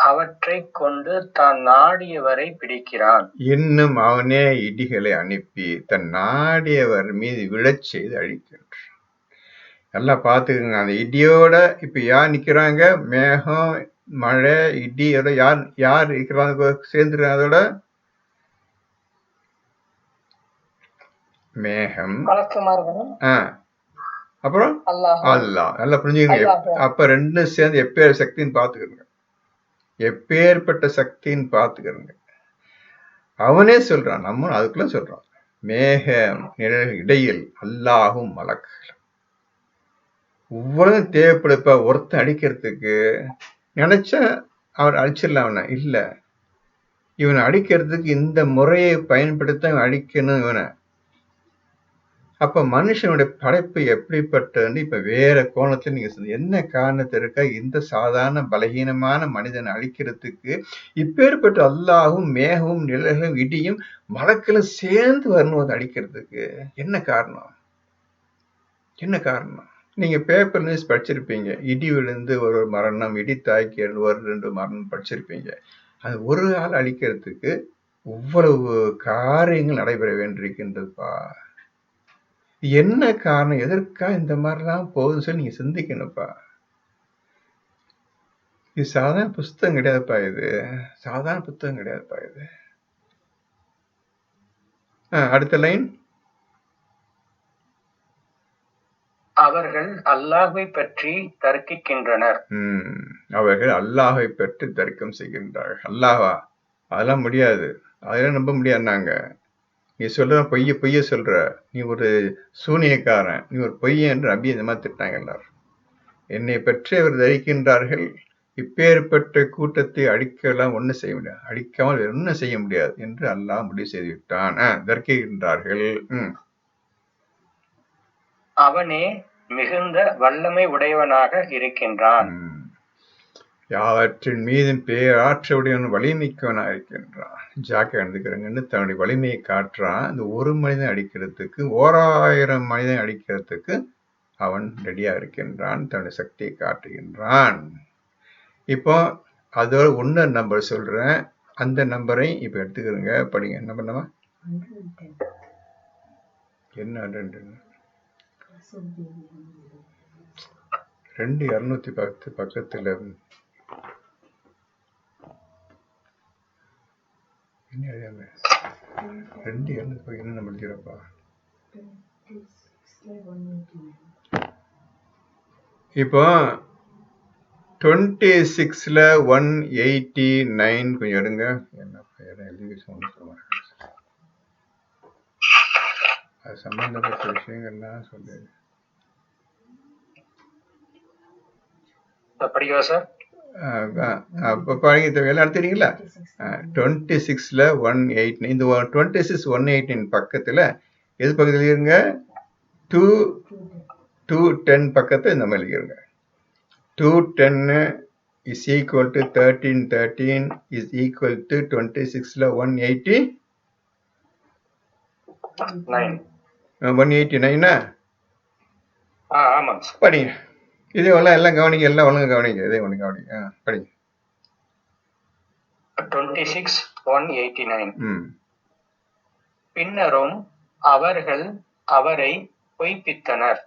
அவற்றை கொண்டு தான் நாடியவரை பிடிக்கிறான். இன்னும் அவனே இடிகளை அனுப்பி தன் நாடியவர் மீது விழச் செய்து அழிக்கின்றான். நல்லா பார்த்துக்குங்க. அந்த இடியோட இப்ப யார் நிக்கிறாங்க? மேகம், மழை, இடியோட யார் இருக்கிறாங்க சேர்ந்துருக்காங்க? அதோட மேகம், மலக்குமார்களும் அப்புறம் அல்லாஹும் அல்லாஹ். நல்லா புரிஞ்சுக்கங்க. அப்ப ரெண்டும் சேர்ந்து எப்பேர் சக்தின்னு பாத்துக்கிறங்க, எப்பேற்பட்ட சக்தின்னு பாத்துக்கிறங்க. அவனே சொல்றான், நம்ம அதுக்குள்ள சொல்றான், மேக நிழல் இடையில் அல்லாஹும் மலக்குகளும். இவ்வளவு தேவைப்படுப்பா ஒருத்தன் அடிக்கிறதுக்கு. நினைச்சா அவர் அடிச்சிடலாம், அவனை இல்ல, இவனை அடிக்கிறதுக்கு இந்த முறையை பயன்படுத்த அடிக்கணும் இவனை. அப்ப மனுஷனுடைய படைப்பு எப்படிப்பட்டதுன்னு இப்ப வேற கோணத்துல நீங்க என்ன காரணத்திற்காக இந்த சாதாரண பலகீனமான மனிதனை அழிக்கிறதுக்கு இப்பேற்பட்ட அல்லாஹும் மேகமும் நிழலும் இடியும் மலக்களும் சேர்ந்து வரணும் அதை அழிக்கிறதுக்கு? என்ன காரணம்? என்ன காரணம்? நீங்க பேப்பர் நியூஸ் படிச்சிருப்பீங்க, இடி விழுந்து ஒரு மரணம், இடி தாக்கி 2 மரணம் படிச்சிருப்பீங்க. அது ஒரு ஆள் அழிக்கிறதுக்கு இவ்வளவு காரியங்கள் நடைபெற வேண்டியிருக்கின்றதுப்பா. என்ன காரணம்? எதற்கா இந்த மாதிரிலாம் போகுதுன்னு சொல்லி நீங்க சிந்திக்கணும்ப்பா. இது சாதாரண புஸ்தகம் கிடையாதுப்பா, இது சாதாரண புத்தகம் கிடையாதுப்பா இது. அடுத்த லைன். அவர்கள் அல்லாஹ்வை பற்றி தர்க்கிக்கின்றனர். அவர்கள் அல்லாஹ்வை பற்றி தர்க்கம் செய்கின்றார்கள். அல்லாஹ்வா? அதெல்லாம் முடியாது, அதெல்லாம் நம்ப முடியாது. நாங்க நீ சொல்ற பொய்ய சொல்ற, நீ ஒரு சூனியக்காரன், நீ ஒரு பொய்ய என்று நபி இந்த மாதிரி திட்டாங்க எல்லாரும். என்னை பற்றி அவர் தரிக்கின்றார்கள். இப்பேற்பட்ட கூட்டத்தை அழிக்கலாம் ஒன்னும் செய்ய முடியாது, அழிக்காமல் ஒன்னும் செய்ய முடியாது என்று அல்லாஹ் முடிவு செய்து விட்டான். தர்க்கிக்கின்றார்கள். அவனே மிகுந்த வல்லமை உடையவனாக இருக்கின்றான். யாவற்றின் மீதும் பேராற்றவுடையவன் வலிமைக்கவனாக இருக்கின்றான். ஜாக்க எழுந்துக்கிறங்கன்னு தன்னுடைய வலிமையை காட்டுறான். இந்த ஒரு மனிதன் அடிக்கிறதுக்கு 1000 மனிதன் அடிக்கிறதுக்கு அவன் ரெடியா இருக்கின்றான், தன்னுடைய சக்தியை காட்டுகின்றான். இப்போ அதோட இன்னொரு நம்பர் சொல்றேன், அந்த நம்பரை இப்ப எடுத்துக்கிறங்க, படிங்க. என்ன பண்ணவா? என்ன 210 பக்கத்துல என்ன நம்ம எழுதிறப்பா? இப்போ 26ல 189 கொஞ்சம் எடுங்க. என்ன எழுதி அது சம்பந்தப்பட்ட விஷயங்கள்லாம் சொல்லு. அப்படியா சார்? எல்லாம் தெரியுங்களா? 26ல 189. இந்த 26 189 பக்கத்துல எது பக்கத்துல இருங்க? 210 பக்கத்தை இந்த மாதிரி எழுதிருங்க. 210 is equal to 1313 is equal to 26ல 189. ஆமாம் சார். படிங்க. இதே எல்லாம் கவனிங்க, எல்லாம் ஒழுங்கு கவனிங்க, இதே ஒண்ணு கவனிங்க. படிங்க. 26:189. பின்னரும் அவர்கள் அவரை பொய்ப்பித்தனர்.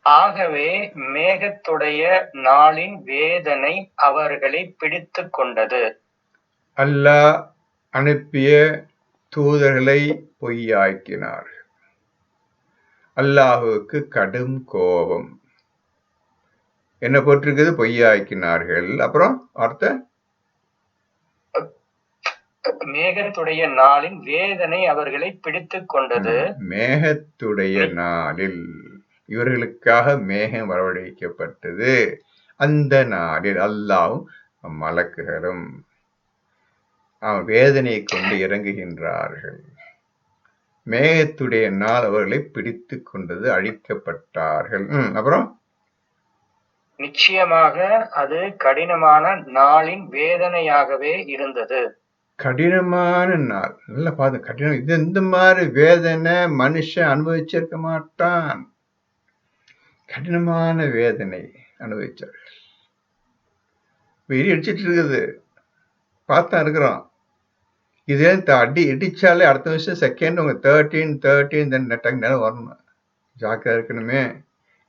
ஆகவே மேகத்துடைய நாளின் வேதனை அவர்களை பிடித்துக் கொண்டது. அல்லாஹ் அனுப்பிய தூதர்களை பொய்யாக்கினார். அல்லாஹுவுக்கு கடும் கோபம். என்ன போட்டிருக்குது? பொய்யாக்கினார்கள். அப்புறம் வார்த்தை மேகத்துடைய நாளின் வேதனை அவர்களை பிடித்துக் கொண்டது. மேகத்துடைய நாளில் இவர்களுக்காக மேகம் வரவழைக்கப்பட்டது. அந்த நாளில் அல்லாஹ்வும் மலக்குகளும் வேதனையை கொண்டு இறங்குகின்றார்கள். மேகத்துடைய நாள் அவர்களை பிடித்துக் கொண்டது, அழிக்கப்பட்டார்கள். அப்புறம் நிச்சயமாக அது கடினமான நாளின் வேதனையாகவே இருந்தது. கடினமான நாள். நல்லா பாருங்க, கடினம். இது இந்த மாதிரி வேதனை மனுஷன் அனுபவிச்சிருக்க மாட்டான். கடினமான வேதனை அனுபவிச்சார்கள். வெறி அடிச்சிட்டு இருக்குது, பார்த்தா இருக்கிறோம். இதே அடி இடிச்சாலே அடுத்த விஷயம் செகண்ட் உங்க 13 நேரம் வரணும். ஜாக்கிரதை இருக்கணுமே.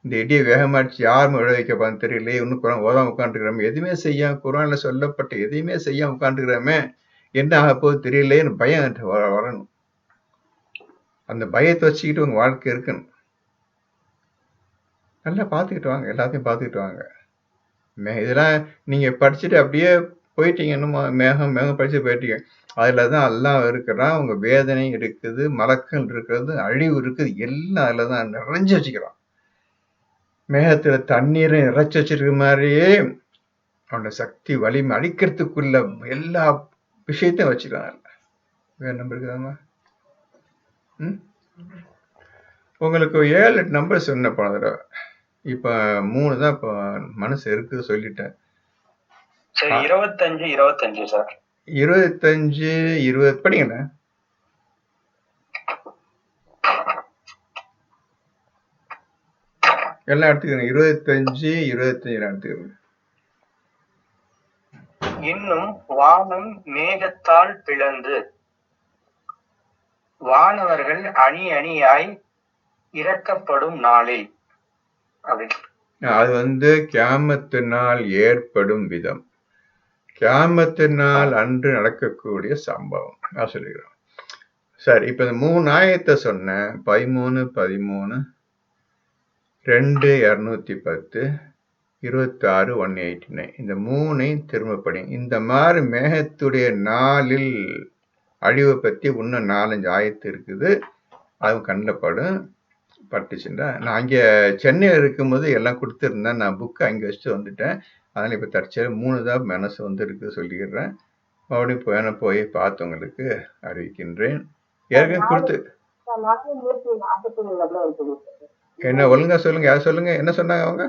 இந்த இடியை வேகமாடிச்சு யாருமே விழ வைக்கப்பான்னு தெரியல. இன்னும் குரான் ஓதாம உட்காந்துருக்கிறோமே, எதுவுமே செய்யாம, குரான்ல சொல்லப்பட்ட எதையுமே செய்யாம உட்காந்துருக்கிறோமே, என்ன ஆக போகுது தெரியலேன்னு பயம் வரணும். அந்த பயத்தை வச்சுக்கிட்டு உங்க வாழ்க்கை இருக்கணும். நல்லா பார்த்துக்கிட்டு வாங்க, எல்லாத்தையும் பார்த்துக்கிட்டு வாங்க. இதெல்லாம் நீங்க படிச்சுட்டு அப்படியே போயிட்டீங்க, இன்னும் மேகம் மேகம் படிச்சு போயிட்டீங்க. அதுல தான் அல்லாஹ் இருக்கிறான், உங்க வேதனை இருக்குது, மலக்கள் இருக்கிறது, அழிவு இருக்குது, எல்லாம் அதுல தான் நிறைஞ்சு வச்சுக்கிறான். மேகத்துல தண்ணீரை நிறைச்சு வச்சிருக்க மாதிரியே அவனோட சக்தி வலிமை அழிக்கிறதுக்குள்ள எல்லா விஷயத்தையும் வச்சுக்கிறான். வேற நம்பர் இருக்குதாமா? உங்களுக்கு 7 நம்பர் சொன்ன போன தடவை. இப்ப 3 தான் இப்ப மனசு இருக்குது சொல்லிட்டேன். சரி, 25 சார். 25 20 படிங்களேன். எல்லாம் எடுத்துக்கிறேன். 25 எடுத்துக்கிறேன். இன்னும் வானம் மேகத்தால் பிளந்து வானவர்கள் அணி அணியாய் இறக்கப்படும் நாளில். அது கியாமத்து நாள் ஏற்படும் விதம், கியாமத்து நாள் அன்று நடக்கக்கூடிய சம்பவம் நான் சொல்லிக்கிறோம். சரி, இப்ப இந்த 3 ஆயத்தை சொன்னேன். 13, 13, 2, 210, 26, 189. இந்த 3ஐயும் திரும்ப படிங்க. இந்த மாதிரி மேகத்துடைய நாளில் அழிவை பத்தி இன்னும் 4-5 ஆயத்து இருக்குது. அது கண்ணில் பட்டுச்சுண்டா. நான் அங்கே சென்னையில் இருக்கும்போது எல்லாம் கொடுத்துருந்தேன். நான் புக்கு அங்கே வச்சுட்டு வந்துட்டேன். அதனால் இப்போ தற்செயல் 3 தான் மனசு இருக்கு சொல்லிக்கிறேன். மறுபடியும் போய் பார்த்தவங்களுக்கு அறிவிக்கின்றேன். ஏற்கனவே கொடுத்து என்ன ஒழுங்கா சொல்லுங்க, யார் சொல்லுங்க, என்ன சொன்னாங்க அவங்க?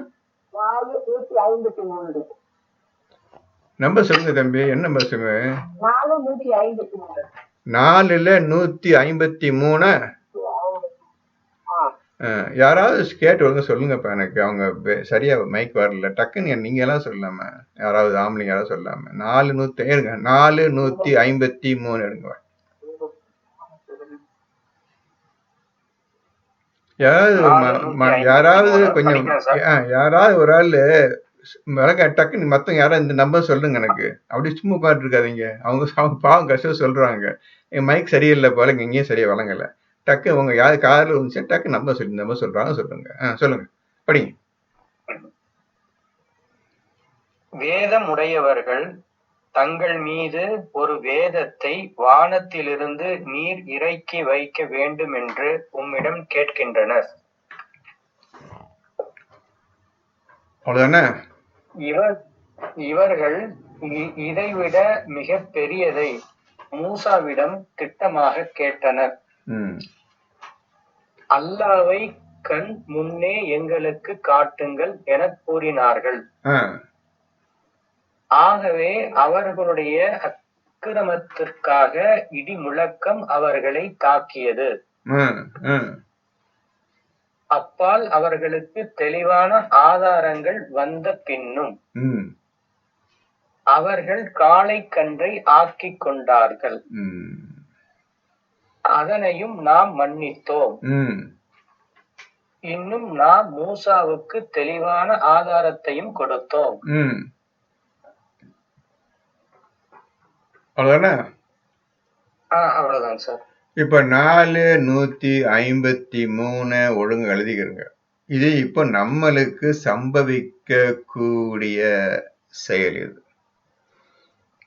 நம்பர் சொல்லுங்க தம்பி, என்ன நம்பர் சொல்லுங்க? 4ல் 153. யாராவது கேட்டு ஒழுங்க சொல்லுங்கப்பா எனக்கு. அவங்க சரியா மைக் வரல, டக்குன்னு நீங்க எல்லாம் சொல்லாம, யாராவது ஆம்பளைங்க யாராவது சொல்லாம. 4 எடுங்க, 4 153 எடுங்க. யாராவது கொஞ்சம் யாராவது ஒரு ஆள் டக்குன்னு மத்தவங்க யாராவது இந்த நம்பர் சொல்லுங்க எனக்கு. அப்படி சும்மா உட்காந்து இருக்காதீங்க. அவங்க பாவம் கஷ்டம் சொல்றாங்க. மைக் சரியில்லை போல, இங்கேயும் சரியா வழங்கல. டக்கு உங்க யாரு காரில் இருந்துச்சு டக்கு நம்பர் சொல்றாங்க சொல்லுங்க. சொல்லுங்க, படிங்க. வேதம் உடையவர்கள் தங்கள் மீது ஒரு வேதத்தை வானத்திலிருந்து நீர் இறக்கி வைக்க வேண்டும் என்று உம்மிடம் கேட்கின்றனர். அவ்வளவுதானே? இவர்கள் இதைவிட மிக பெரியதை மூசாவிடம் திட்டமாக கேட்டனர். அல்லாவை கண் முன்னே எங்களுக்கு காட்டுங்கள் என கூறினார்கள். ஆகவே அவர்களுடைய அக்கிரமத்திற்காக இடி முழக்கம் அவர்களை தாக்கியது. அப்பால் அவர்களுக்கு தெளிவான ஆதாரங்கள் வந்த பின்னும் அவர்கள் காளை கன்றை ஆக்கிக் கொண்டார்கள். அதனையும் நாம் மன்னித்தோம். இன்னும் நாம் மூசாவுக்கு தெளிவான ஆதாரத்தையும் கொடுத்தோம். அவ்வளவுதான் சார். இப்ப 4 153 ஒழுங்கு எழுதிக்கிறங்க. இது இப்ப நம்மளுக்கு சம்பவிக்க கூடிய செயல். இது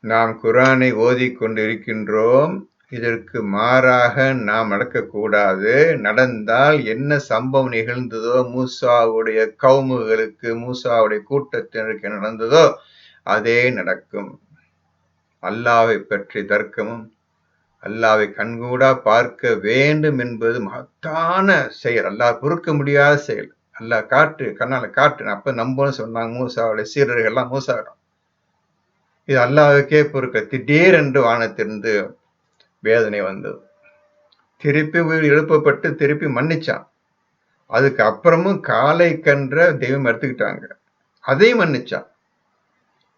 நாம் குர்ஆனை ஓதிக்கொண்டிருக்கின்றோம். இதற்கு மாறாக நாம் நடக்கக்கூடாது. நடந்தால் என்ன சம்பவம் நிகழ்ந்ததோ, மூசாவுடைய கவுமுகளுக்கு, மூசாவுடைய கூட்டத்தினருக்கு என்ன நடந்ததோ அதே நடக்கும். அல்லாஹ்வை பற்றி தர்க்கமும், அல்லாஹ்வை கண்கூடா பார்க்க வேண்டும் என்பது மகத்தான செயல், அல்லாஹ் பொறுக்க முடியாத செயல். அல்லாஹ் காட்டு, கண்ணால காட்டு, அப்ப நம்பன்னு சொன்னாங்க மூசாவுடைய சீரர்கள் எல்லாம் மூசாவிடம். இது அல்லாஹ்வுக்கே பொறுக்க. திடீரென்று வானத்திலிருந்து வேதனை வந்தது. திருப்பி உயிர் எழுப்பப்பட்டு திருப்பி மன்னிச்சான். அதுக்கு அப்புறமும் காளை கன்ற தெய்வம் எடுத்துக்கிட்டாங்க, அதையும் மன்னிச்சான்.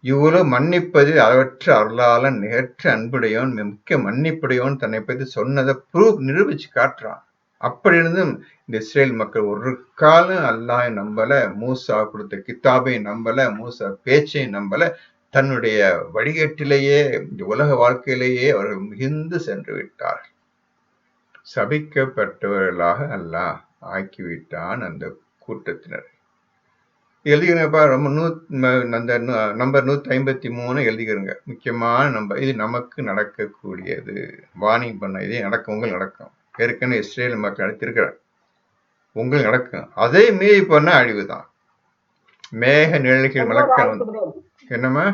இவ்வளவு மன்னிப்பது அளவற்ற அருளாளன், நிகற்ற அன்புடையோன், முக்கிய மன்னிப்புடையோன் தன்னை பற்றி சொன்னதை நிரூபிச்சு காட்டுறான். அப்படி இருந்தும் இந்த இஸ்ரேல் மக்கள் ஒரு காலம் அல்லாஹ் நம்பல, மூசா கொடுத்த கித்தாபை நம்பல, மூசா பேச்சை நம்பல. தன்னுடைய வழிகேட்டிலேயே, இந்த உலக வாழ்க்கையிலேயே அவர்கள் மிகுந்து சென்று விட்டார்கள். சபிக்கப்பட்டவர்களாக அல்லாஹ் ஆக்கிவிட்டான் அந்த கூட்டத்தினர். எழுதிக்கிறப்பா ரொம்ப அந்த நம்பர் 153 எழுதிக்கிறங்க. முக்கியமான நம்பர். இது நமக்கு நடக்கக்கூடியது. வார்னிங் பண்ண இதே நடக்கும், உங்களுக்கு நடக்கும். ஏற்கனவே இஸ்ரேல் மக்கள் நடத்திருக்கிறார், உங்களுக்கு நடக்கும். அதே மீறி பண்ண அழிவுதான். மேக நிழல்கள் மலக்க என்னமா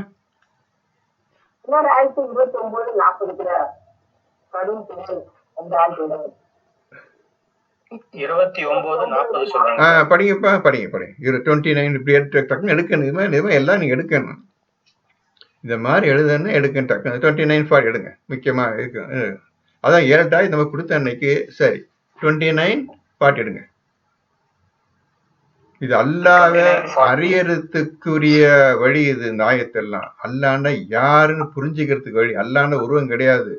29:40 சொல்றாங்க. படிங்கப்பா, படிங்க 29 இப்படி டக்குன்னு எடுக்கணும். இது எல்லாம் நீங்க எடுக்கணும். இந்த மாதிரி எழுதுன்னு எடுக்கணும். டக்குன்னு 29 எடுங்க. முக்கியமா இருக்கு. அதான் 7 நம்ம கொடுத்த அன்னைக்கு. சரி, 29 எடுங்க. இது அல்லாஹ்வ அறியறதுக்குரிய வழி. இது இந்த ஆயத்தெல்லாம் அல்லாஹ்னா யாருன்னு புரிஞ்சுக்கிறதுக்கு வழி. அல்லாஹ்னா உருவம் கிடையாது,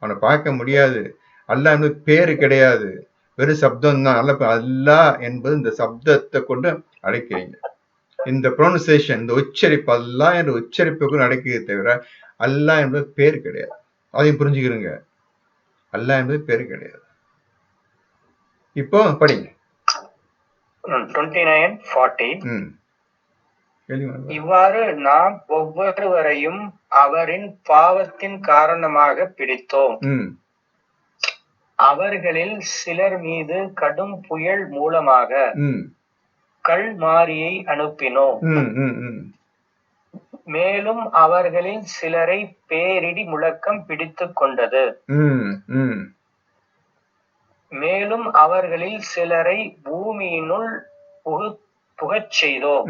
அவனை பார்க்க முடியாது. அல்லாஹ்னு பேரு கிடையாது, வெறும் சப்தம் தான். அல்லாஹ் என்பது இந்த சப்தத்தை கொண்டு அழைக்கிறீங்க. இந்த ப்ரொனன்சியேஷன், இந்த உச்சரிப்பு, அல்லாஹ் என்ற உச்சரிப்பை கொண்டு அழைக்கிறதே தவிர அல்லாஹ் என்பது பேர் கிடையாது. அதையும் புரிஞ்சுக்கிறீங்க. அல்லாஹ் என்பது பேர் கிடையாது. இப்போ படிங்க 29:40. இவ்வாறு நாம் ஒவ்வொருவரையும் அவரின் பாவத்தின் காரணமாக பிடித்தோம். அவர்களில் சிலர் மீது கடும் புயல் மூலமாக கல்மாரியை அனுப்பினோம். மேலும் அவர்களில் சிலரை பேரிடி முழக்கம் பிடித்துக் கொண்டது. மேலும் அவர்களில் சிலரை பூமியினுள் புகச் செய்தோம்.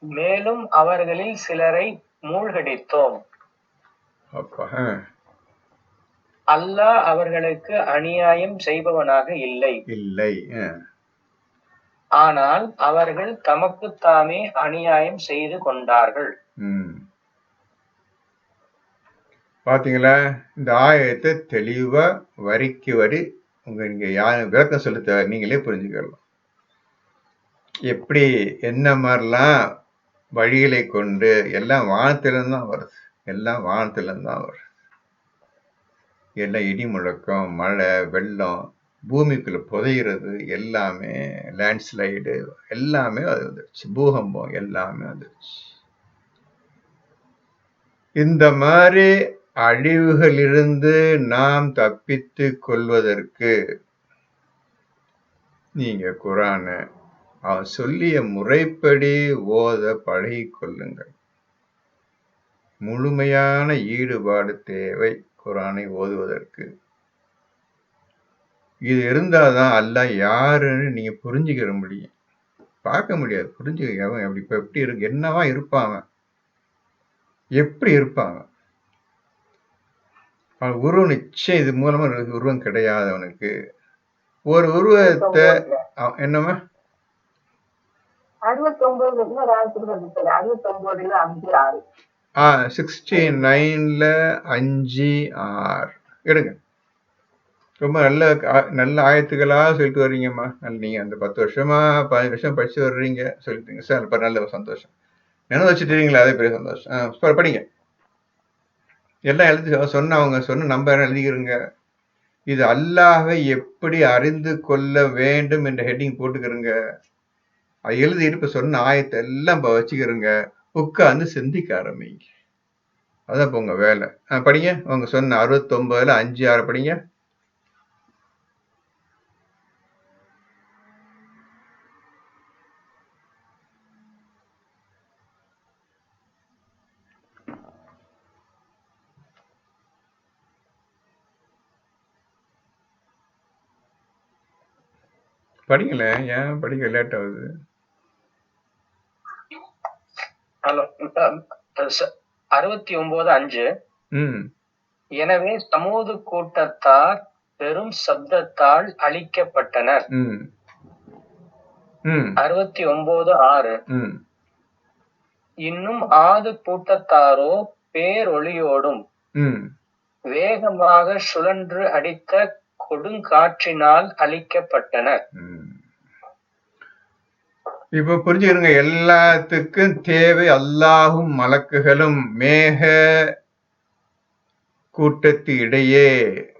மேலும் அவர்களில் சிலரை மூழ்கடித்தோம். அல்லாஹ் அவர்களுக்கு அநியாயம் செய்பவனாக இல்லை. ஆனால் அவர்கள் தமக்குத்தாமே அநியாயம் செய்து கொண்டார்கள். பாத்தீங்களா? இந்த ஆயத்தை தெளிவா வரிக்கு வரி நீங்க யாரும் விளக்கம் சொல்ல தேவை, நீங்களே புரிஞ்சுக்கலாம். எப்படி என்ன மாதிரிலாம் வழிகளை கொண்டு எல்லாம் வானத்திலிருந்து தான் வருது. எல்லாம் வானத்திலிருந்து தான் வருது. எல்லாம் இடி முழக்கம், மழை, வெள்ளம், பூமிக்குள்ள புதையிறது, எல்லாமே லேண்ட்ஸ்லைடு, எல்லாமே அது வந்துடுச்சு. பூகம்பம் எல்லாமே வந்துடுச்சு. இந்த மாதிரி அழிவுகளிலிருந்து நாம் தப்பித்து கொள்வதற்கு நீங்க குரான அவன் சொல்லிய முறைப்படி ஓத பழகிக் கொள்ளுங்கள். முழுமையான ஈடுபாடு தேவை குரானை ஓதுவதற்கு. இது இருந்தாதான் அல்லாஹ் யாருன்னு நீங்க புரிஞ்சுக்கிற முடியும். பார்க்க முடியாது, புரிஞ்சுக்க. அவன் எப்படி இருக்கு, என்னவா இருப்பாங்க, எப்படி இருப்பாங்க. அவன் உருவம் நிச்சயம் இது மூலமா உருவம் கிடையாது. அவனுக்கு ஒரு உருவத்தை என்னமா 69ல 5:6 எடுங்க. ரொம்ப நல்ல ஆயத்துக்களா சொல்லிட்டு வர்றீங்கம்மா. நீங்க அந்த 10 வருஷமா 15 வருஷம் படிச்சு வர்றீங்க, சொல்லிட்டீங்க சார். நல்ல சந்தோஷம். நினைவு வச்சுட்டீங்களா? அதே பெரிய சந்தோஷம். படிங்க. எல்லாம் எழுதி அவங்க சொன்ன நம்பர் எழுதிக்கிறங்க. இது அல்லாஹ்வை எப்படி அறிந்து கொள்ள வேண்டும் என்ற ஹெட்டிங் போட்டுக்கிறங்க. அது எழுதி இப்ப சொன்ன ஆயத்தை எல்லாம் வச்சுக்கிறங்க. உட்கார்ந்து சிந்திக்க ஆரம்பிங்க. அதான் இப்ப உங்க வேலை. படிங்க. அவங்க சொன்ன 69ல 5:6 படிங்க. படிக்கல, ஏன் படிக்க லேட் ஆகுது? 69:5. எனவே சமூது கூட்டத்தார் பெரும் சப்தத்தால் அழிக்கப்பட்டனர். 69:6. இன்னும் ஆது கூட்டத்தாரோ பேரொளியோடும் வேகமாக சுழன்று அடித்த கொடுங்காற்றினால் அழிக்கப்பட்டனர். இப்ப புரிஞ்சுக்கிறங்க. எல்லாத்துக்கும் தேவை அல்லாஹும் மலக்குகளும். மேக கூட்டத்து இடையே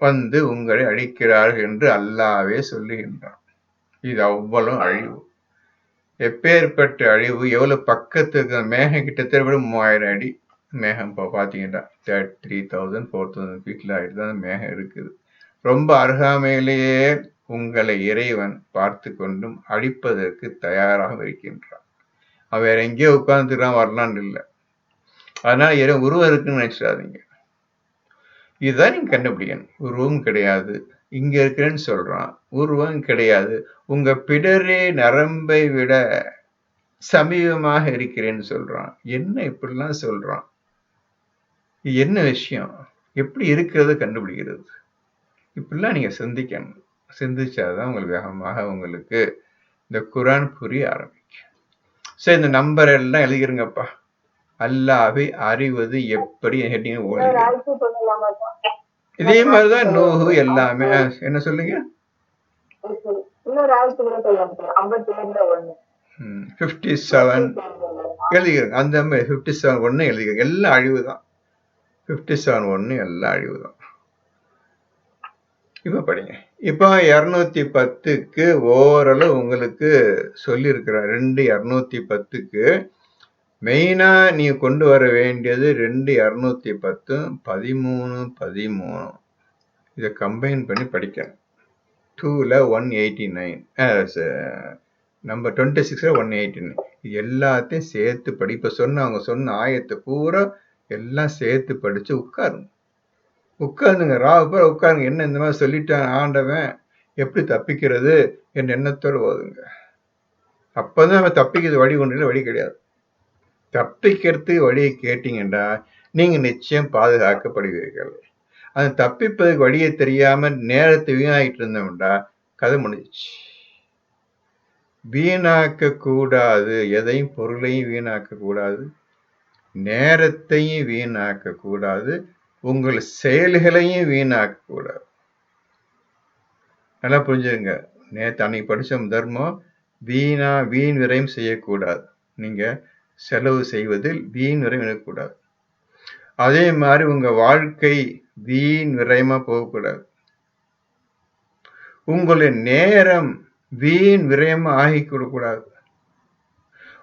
வந்து உங்களை அழிக்கிறார்கள் என்று அல்லாவே சொல்லுகின்றான். இது அவ்வளவு அழிவு. எப்பேற்பட்ட அழிவு! எவ்வளவு பக்கத்துக்கு மேகம் கிட்டத்தட்ட விட 3000 அடி மேகம். இப்போ பார்த்தீங்கன்னா 3000 4000 ஃபீட்ல ஆகிட்டு தான் மேகம் இருக்குது. ரொம்ப அருகாமையிலேயே உங்களை இறைவன் பார்த்து கொண்டும் அழிப்பதற்கு தயாராக இருக்கின்றான். அவன் வேற எங்கேயோ உட்கார்ந்துதான் வரலான்னு இல்லை. அதனால இறைவன் உருவம் இருக்குன்னு நினைச்சிடாதீங்க. இதுதான் நீங்க கண்டுபிடிக்கணும். உருவம் கிடையாது, இங்க இருக்கிறேன்னு சொல்றான். உருவம் கிடையாது, உங்க பிடரே நரம்பை விட சமீபமாக இருக்கிறேன்னு சொல்றான். என்ன இப்படிலாம் சொல்றான்? என்ன விஷயம்? எப்படி இருக்கிறத கண்டுபிடிக்கிறது? இப்படிலாம் நீங்க சிந்திக்கணும். சிந்திச்சாதான் உங்களுக்கு வேகமாக உங்களுக்கு இந்த குரான் புரிய ஆரம்பிக்கும். சரி, இந்த நம்பர் எல்லாம் எழுதிக்கிறங்கப்பா. அல்லாஹ்வை அறிவது எப்படி கேட்டீங்க? இதே மாதிரிதான் நூஹு எல்லாமே. என்ன சொல்லுங்க? 57 எழுதிக்கிறேங்க. அந்த 57 ஒண்ணு எழுதிக்கிறேங்க. எல்லாம் அழிவுதான். 57 ஒண்ணு எல்லாம் அழிவுதான். இப்ப படிங்க. இப்ப 210க்கு ஓரளவு உங்களுக்கு சொல்லி இருக்கிறார். 210க்கு மெயினா நீ கொண்டு வர வேண்டியது 210 13 இதை கம்பைன் பண்ணி படிக்கணும். 2ல 189, நம்பர் 26ல 189. இது எல்லாத்தையும் சேர்த்து படி. இப்ப அவங்க சொன்ன ஆயத்தை பூரா எல்லாம் சேர்த்து படிச்சு உட்கார்ந்துங்க. ராவுபுரம் உட்காருங்க. என்ன இந்த மாதிரி சொல்லிட்டான் ஆண்டவன், எப்படி தப்பிக்கிறது என்ற எண்ணத்தோடு ஓதுங்க. அப்பதான் அவன் தப்பிக்கிறது வழி ஒன்றில் வழி கிடையாது. தப்பிக்கிறதுக்கு வழியை கேட்டீங்கன்னா நீங்க நிச்சயம் பாதுகாக்கப்படுவீர்கள். அது தப்பிப்பதுக்கு வழியை தெரியாம நேரத்தை வீணாகிட்டு இருந்தோம்டா கதை முடிஞ்சிச்சு. வீணாக்க கூடாது, எதையும் பொருளையும் வீணாக்க கூடாது, நேரத்தையும் வீணாக்க கூடாது, உங்கள் செயல்களையும் வீணாக்க கூடாது. நல்லா புரிஞ்சுங்க. நேற்று அன்னைக்கு படிச்ச தர்மம், வீண் விரயம் செய்யக்கூடாது. நீங்க செலவு செய்வதில் வீண் விரயம் இருக்கக்கூடாது. அதே மாதிரி உங்க வாழ்க்கை வீண் விரயமா போகக்கூடாது. உங்களுடைய நேரம் வீண் விரயமா ஆகிக்கூடாது.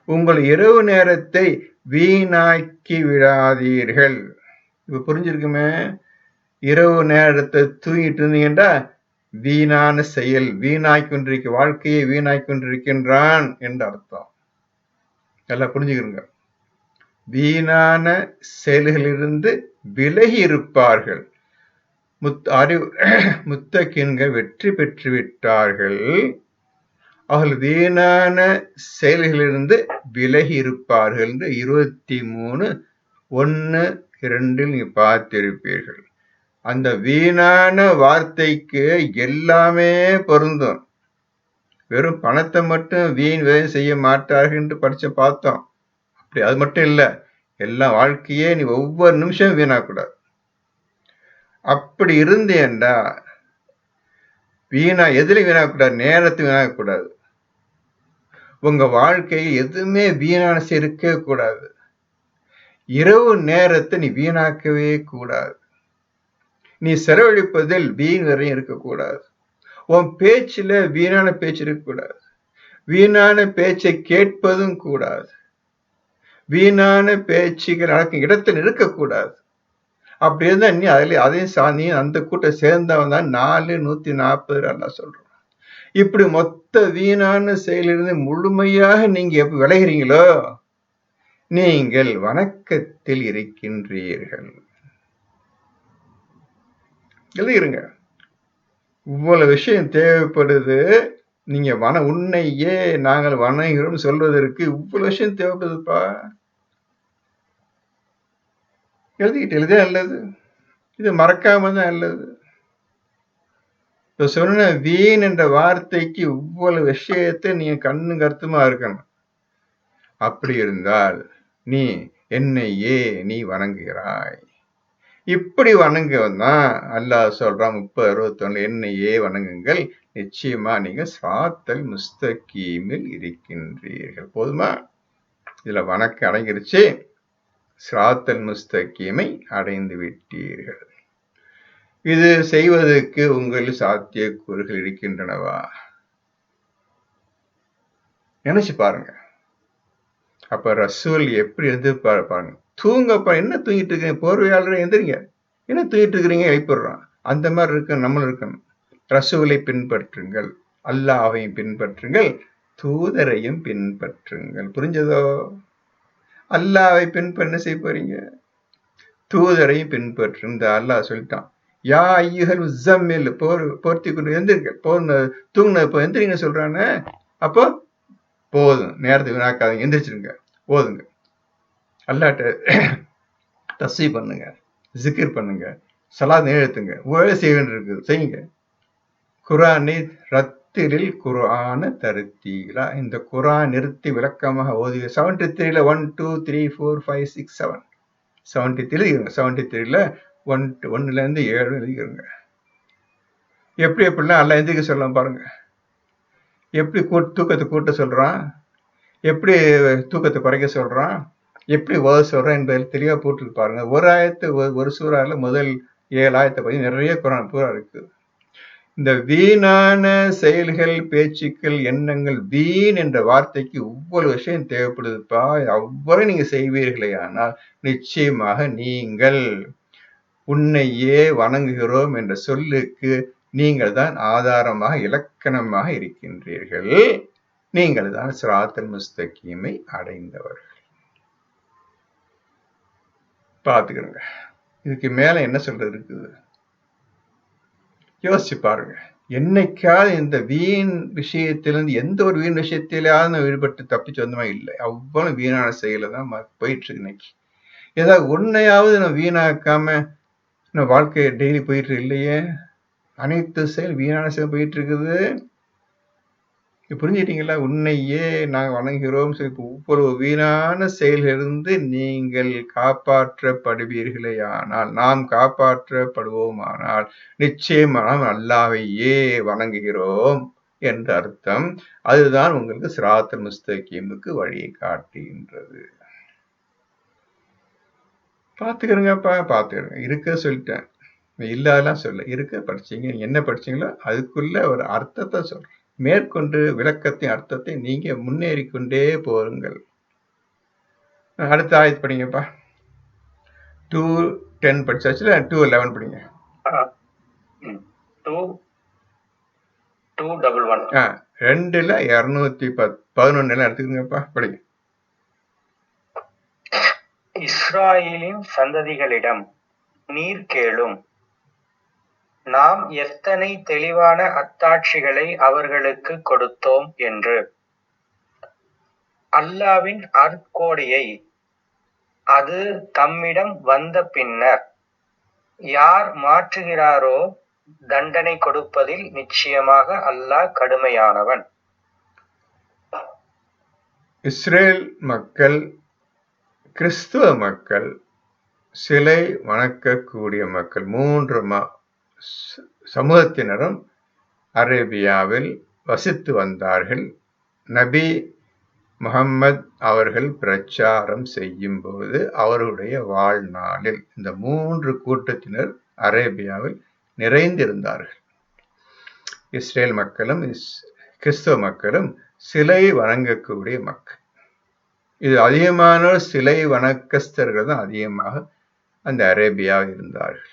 உங்கள் இரவு நேரத்தை வீணாக்கி விடாதீர்கள். இப்ப புரிஞ்சிருக்குமே? இரவு நேரத்தை தூங்கிட்டு இருந்தீங்கன்னா வீணான செயல், வீணாய்க்கொண்டிருக்க வாழ்க்கையை வீணாய்க்கொண்டிருக்கின்றான் என்று அர்த்தம். எல்லாம் புரிஞ்சுக்கிறங்க. வீணான செயல்களிலிருந்து விலகி இருப்பார்கள். முத்தகின்கள் வெற்றி பெற்று விட்டார்கள். அவர்கள் வீணான செயல்களிலிருந்து விலகி இருப்பார்கள் என்று 23:1-2 நீங்க பார்த்திருப்பீர்கள். அந்த வீணான வார்த்தைக்கு எல்லாமே பொருந்தும். வெறும் பணத்தை மட்டும் வீண் விரயம் செய்ய மாட்டார்கள் என்று பார்த்தோம். அப்படி அது மட்டும் இல்ல, எல்லா வாழ்க்கையே நீ ஒவ்வொரு நிமிஷம் வீணாக்கூடாது. அப்படி இருந்தேன்டா எதுலையும் வீணாக்கூடாது, நேரத்தை வீணாக்கூடாது. உங்க வாழ்க்கையில் எதுவுமே வீணான இருக்கவே கூடாது. இரவு நேரத்தை நீ வீணாக்கவே கூடாது. நீ செலவழிப்பதில் வீண் விரயம் இருக்கக்கூடாது. உன் பேச்சுல வீணான பேச்சு இருக்கக்கூடாது. வீணான பேச்சை கேட்பதும் கூடாது. வீணான பேச்சுகள் நடக்கும் இடத்தில் இருக்கக்கூடாது. அப்படி இருந்தா நீ அதையும் நீ அந்த கூட்டம் சேர்ந்தவன் தான் 440 எல்லாம் சொல்றோம். இப்படி மொத்த வீணான செயலிலிருந்து முழுமையாக நீங்க எப்ப விளைகிறீங்களோ நீங்கள் வணக்கத்தில் இருக்கின்றீர்கள். எழுதிருங்க. இவ்வளவு விஷயம் தேவைப்படுது. நீங்க உன்னையே நாங்கள் வணங்குகிறோம் சொல்வதற்கு இவ்வளவு விஷயம் தேவைப்படுதுப்பா. எழுதிக்கிட்டு நல்லது. இது மறக்காம தான் நல்லது. இப்ப சொன்ன வீண் என்ற வார்த்தைக்கு இவ்வளவு விஷயத்தை நீங்க கண்ணு கருத்துமா இருக்கணும். அப்படி இருந்தால் நீ என்னையே நீ வணங்குகிறாய். இப்படி வணங்குவதான் அல்லாஹ் சொல்றான் 30-61 என்னையே வணங்குங்கள், நிச்சயமா நீங்க ஸிராத்தல் முஸ்தகீமில் இருக்கின்றீர்கள். போதுமா? இதுல வணக்கம் அடங்கிருச்சு. ஸிராத்தல் முஸ்தகீமை அடைந்து விட்டீர்கள். இது செய்வதற்கு உங்கள் சாத்தியக்கூறுகள் இருக்கின்றனவா? நினைச்சு பாருங்க. அப்ப ரசூல் எப்படி எதிர்பார்ப்பாங்க? தூங்கப்பா, என்ன தூங்கிட்டு இருக்கீங்க? போர்வையாளர் எந்திரிங்க, என்ன தூங்கிட்டு இருக்கிறீங்க? எழுப்பிடுறான். அந்த மாதிரி இருக்க நம்மளும் இருக்கணும். ரசூலை பின்பற்றுங்கள், அல்லாஹ்வையும் பின்பற்றுங்கள், தூதரையும் பின்பற்றுங்கள். புரிஞ்சதோ? அல்லாஹ்வை பின்பற்ற செய்ய போறீங்க, தூதரையும் பின்பற்று. இந்த அல்லாஹ் சொல்லிட்டான், யா ஐயுகள் உஸ்ஸம்மில், போர்த்தி கொண்டு எந்திரிங்க, தூங்கின இப்போ எந்திரிங்க சொல்றானே. அப்போ போதும், நேரத்தை வீணாக்காதீங்க, எந்திரிச்சிருங்க, போதுங்க. அல்லாட்ட தஸ்பீ பண்ணுங்க, ஜிக்ர் பண்ணுங்க, ஸலாத் நிகழ்த்துங்க, வேலை செய்ய வேண்டியிருக்குது செய்யுங்க. குர்ஆனை ரத்திலில் குர்ஆன தருத்தீலா, இந்த குர்ஆன் நிறுத்தி விளக்கமாக ஓதுக. 73ல 1 2 3 4 5 6 7 73 எழுதிருங்க. 73ல 1லேருந்து 7 எழுதிக்கிறங்க. எப்படிலாம் எல்லாம் எந்திரிக்க சொல்லலாம் பாருங்க. எப்படி தூக்கத்தை கூட்ட சொல்றான், எப்படி தூக்கத்தை குறைக்க சொல்றான், எப்படி ஓத சொல்றான் என்பதில் தெளிவா போட்டு பாருங்க. ஒரு ஆயத்து ஒரு சூறால முதல் 7 ஆயத்தை பத்தி நிறைய குர்ஆன் பூரா இருக்கு. இந்த வீணான செயல்கள், பேச்சுக்கள், எண்ணங்கள், வீண் என்ற வார்த்தைக்கு ஒவ்வொரு விஷயம் தேவைப்படுதுப்பா. அவ்வளவு நீங்க செய்வீர்களே ஆனால் நிச்சயமாக நீங்கள் உன்னையே வணங்குகிறோம் என்ற சொல்லுக்கு நீங்கள் தான் ஆதாரமாக, இலக்கணமாக இருக்கின்றீர்கள். நீங்கள் தான் சிராத்தல் முஸ்தகீமை அடைந்தவர்கள். பார்த்துக்கிறங்க. இதுக்கு மேல என்ன சொல்றது இருக்குது? யோசிச்சு பாருங்க. என்னைக்காவது இந்த வீண் விஷயத்திலிருந்து, எந்த ஒரு வீண் விஷயத்திலாவது நான் ஈடுபட்டு தப்பிச்சு வந்தமா இல்லை. அவ்வளவு வீணான செயல தான் போயிட்டு இருக்கு இன்னைக்கு. ஏதாவது ஒன்னையாவது நான் வீணாக்காம நான் வாழ்க்கையை டெய்லி போயிட்டு இல்லையே. அனைத்து செயல் வீணான செயல் போயிட்டு இருக்குது. புரிஞ்சுட்டீங்களா? உன்னையே நாங்கள் வணங்குகிறோம் சொல்லி ஒவ்வொரு வீணான செயலிலிருந்து நீங்கள் காப்பாற்றப்படுவீர்களே ஆனால், நாம் காப்பாற்றப்படுவோமானால் நிச்சயமாக அல்லாஹ்வையே வணங்குகிறோம் என்ற அர்த்தம். அதுதான் உங்களுக்கு சிராத்தல் முஸ்தகீமுக்கு வழியை காட்டுகின்றது. பார்த்துக்கிறங்கப்பா, பார்த்துக்கிறங்க. இருக்க சொல்லிட்டேன், இல்லாதெல்லாம் சொல்ல. இருக்க படிச்சீங்க, என்ன படிச்சீங்களோ அதுக்குள்ள ஒரு அர்த்தத்தை சொல்றேன். மேற்கொண்டு விளக்கத்தின் அர்த்தத்தை நீங்க முன்னேறி கொண்டே போருங்கள். அடுத்த ஆயத்து படிங்கப்பா. 2:10 படிச்சாச்சுல, 2:11 படிங்க. 2ல 211 எடுத்துக்கங்கப்பா, படிங்க. இஸ்ராயேலின் சந்ததிகளிடம் நீர் கேளும், நாம் எத்தனை தெளிவான அத்தாட்சிகளை அவர்களுக்கு கொடுத்தோம் என்று. அல்லாவின் அருட்கொடையை அது தம்மிடம் வந்த பின்னர் யார் மாற்றுகிறாரோ தண்டனை கொடுப்பதில் நிச்சயமாக அல்லாஹ் கடுமையானவன். இஸ்ரேல் மக்கள், கிறிஸ்துவ மக்கள், சிலை வணக்கக்கூடிய மக்கள், 3 சமூகத்தினரும் அரேபியாவில் வசித்து வந்தார்கள். நபி முஹம்மது அவர்கள் பிரச்சாரம் செய்யும் போது அவருடைய வாழ்நாளில் இந்த 3 கூட்டத்தினர் அரேபியாவில் நிறைந்திருந்தார்கள். இஸ்ரேல் மக்களும் கிறிஸ்தவ மக்களும் சிலை வணங்கக்கூடிய மக்கள். இது அதிகமான சிலை வணக்கஸ்தர்கள் தான் அதிகமாக அந்த அரேபியாவில் இருந்தார்கள்.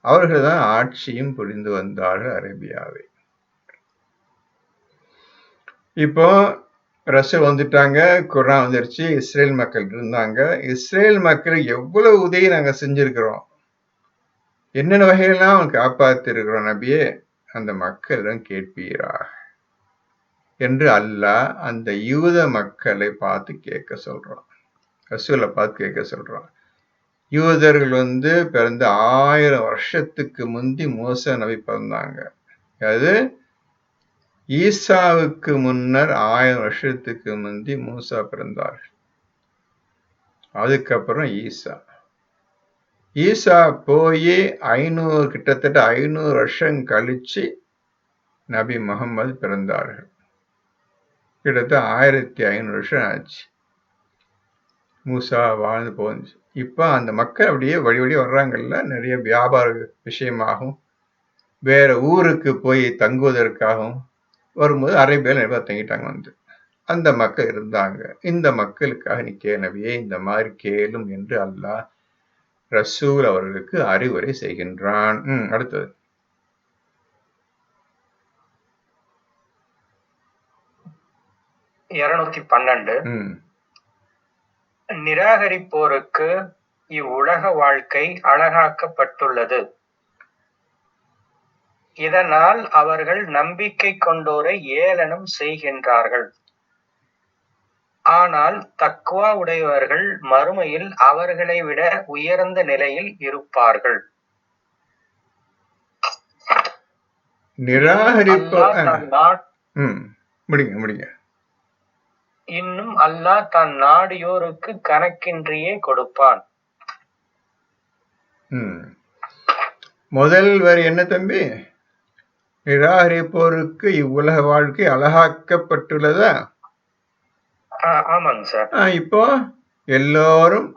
அவர்கள் தான் ஆட்சியும் புரிந்து வந்தார்கள் அரேபியாவை. இப்போ ரஷ்யா வந்துட்டாங்க, குர்ஆன் வந்துருச்சு, இஸ்ரேல் மக்கள் இருந்தாங்க. இஸ்ரேல் மக்கள் எவ்வளவு உதவி நாங்க செஞ்சிருக்கிறோம், என்னென்ன வகையெல்லாம் அவங்க காப்பாத்தி இருக்கிறோம் நபியே, அந்த மக்களிடம் கேட்பீரா என்று அல்லாஹ் அந்த யூத மக்களை பார்த்து கேட்க சொல்றான். ரசூலை பார்த்து கேட்க சொல்றான். யூதர்கள் பிறந்த 1000 வருஷத்துக்கு முந்தி மூசா நபி பிறந்தாங்க. அது ஈசாவுக்கு முன்னர் 1000 வருஷத்துக்கு முந்தி மூசா பிறந்தார்கள். அதுக்கப்புறம் ஈசா போய் கிட்டத்தட்ட 500 வருஷம் கழிச்சு நபி முகமது பிறந்தார்கள். கிட்டத்தட்ட 1500 வருஷம் ஆச்சு மூசா வாழ்ந்து போச்சு. இப்ப அந்த மக்கள் அப்படியே வழி வழி வர்றாங்கல்ல, நிறைய வியாபார விஷயமாகவும் வேற ஊருக்கு போய் தங்குவதற்காகவும் வரும்போது அரேபியாவில் நிறைய பேர் தங்கிட்டாங்க வந்து. அந்த மக்கள் இருந்தாங்க. இந்த மக்களுக்காக நீ கேளவியே இந்த மாதிரி கேளும் என்று அல்லாஹ் ரசூல் அவர்களுக்கு அறிவுரை செய்கின்றான். அடுத்தது 212 ம் நிராகரிப்போருக்கு இவ்வுலக வாழ்க்கை அழகாக்கப்பட்டுள்ளது. இதனால் அவர்கள் நம்பிக்கை கொண்டோரை ஏளனம் செய்கின்றார்கள். ஆனால் தக்வா உடையவர்கள் மறுமையில் அவர்களை விட உயர்ந்த நிலையில் இருப்பார்கள். நிராகரிப்பு முடிங்க. இன்னும் அல்லாஹ் தன் நாடியோருக்கு கணக்கின்றியே கொடுப்பான். முதல் வரி என்ன தம்பி? நிராகரிப்போருக்கு இவ்வுலக வாழ்க்கை அழகாக்கப்பட்டுள்ளதா? ஆமாங்க சார். இப்போ எல்லோரும்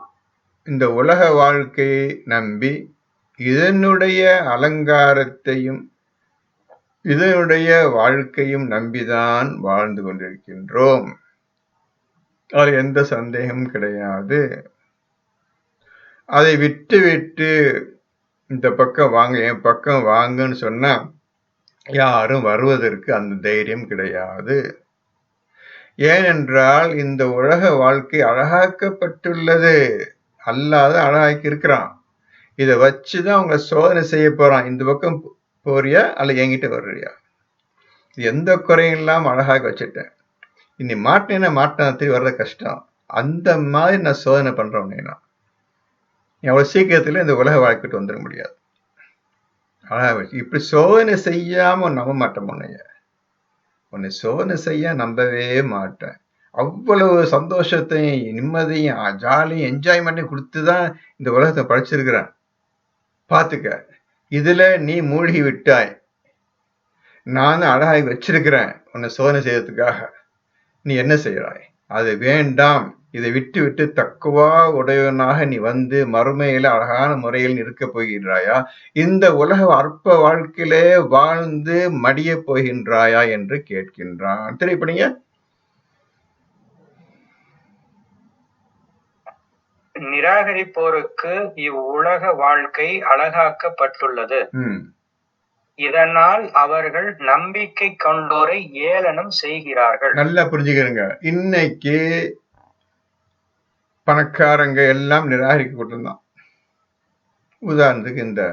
இந்த உலக வாழ்க்கையை நம்பி இதனுடைய அலங்காரத்தையும் இதனுடைய வாழ்க்கையும் நம்பிதான் வாழ்ந்து கொண்டிருக்கின்றோம். அது எந்த சந்தேகமும் கிடையாது. அதை விட்டு இந்த பக்கம் வாங்க, என் பக்கம் வாங்கன்னு சொன்னா யாரும் வருவதற்கு அந்த தைரியம் கிடையாது. ஏனென்றால் இந்த உலக வாழ்க்கை அழகாக்கப்பட்டுள்ளது. அல்லாத அழகாக்கி இருக்கிறான். இதை வச்சுதான் அவங்க சோதனை செய்ய போறான். இந்த பக்கம் போறியா அல்ல என்கிட்ட வர்றியா? எந்த குறையும் இல்லாம அழகாக வச்சுட்டேன். இனி மாட்டினா திரும்பி வர்றது கஷ்டம். அந்த மாதிரி நான் சோதனை பண்றேன். நான் எவ்வளவு சீக்கிரத்துல இந்த உலக வாழ்க்கைட்டு வந்துட முடியாது. இப்படி சோதனை செய்யாம நம்ப மாட்டேன். உன்னை சோதனை செய்ய நம்பவே மாட்டேன். அவ்வளவு சந்தோஷத்தையும் நிம்மதியும் ஜாலியும் என்ஜாய்மெண்ட்டையும் கொடுத்துதான் இந்த உலகத்தை படைச்சிருக்கிறேன். பார்த்துக்க, இதுல நீ மூழ்கி விட்டாய். நானும் அழகாகி வச்சிருக்கிறேன் உன்னை சோதனை செய்யறதுக்காக. நீ என்ன செய்யறாய்? அது வேண்டாம். இதை விட்டு தக்குவா உடையவனாக நீ வந்து மறுமையில அழகான முறையில் இருக்க போகின்றாயா? இந்த உலக அற்ப வாழ்க்கையிலே வாழ்ந்து மடிய போகின்றாயா என்று கேட்கின்றான். தெரியுப்படிங்க. நிராகரிப்போருக்கு இவ்வுலக வாழ்க்கை அழகாக்கப்பட்டுள்ளது. இதனால் அவர்கள் நம்பிக்கை கொண்டோரை ஏளனம் செய்கிறார்கள். நல்லா புரிஞ்சுக்கிறங்க. இன்னைக்கு பணக்காரங்க எல்லாம் நிராகரிக்கப்பட்டிருந்தான். உதாரணத்துக்கு இந்த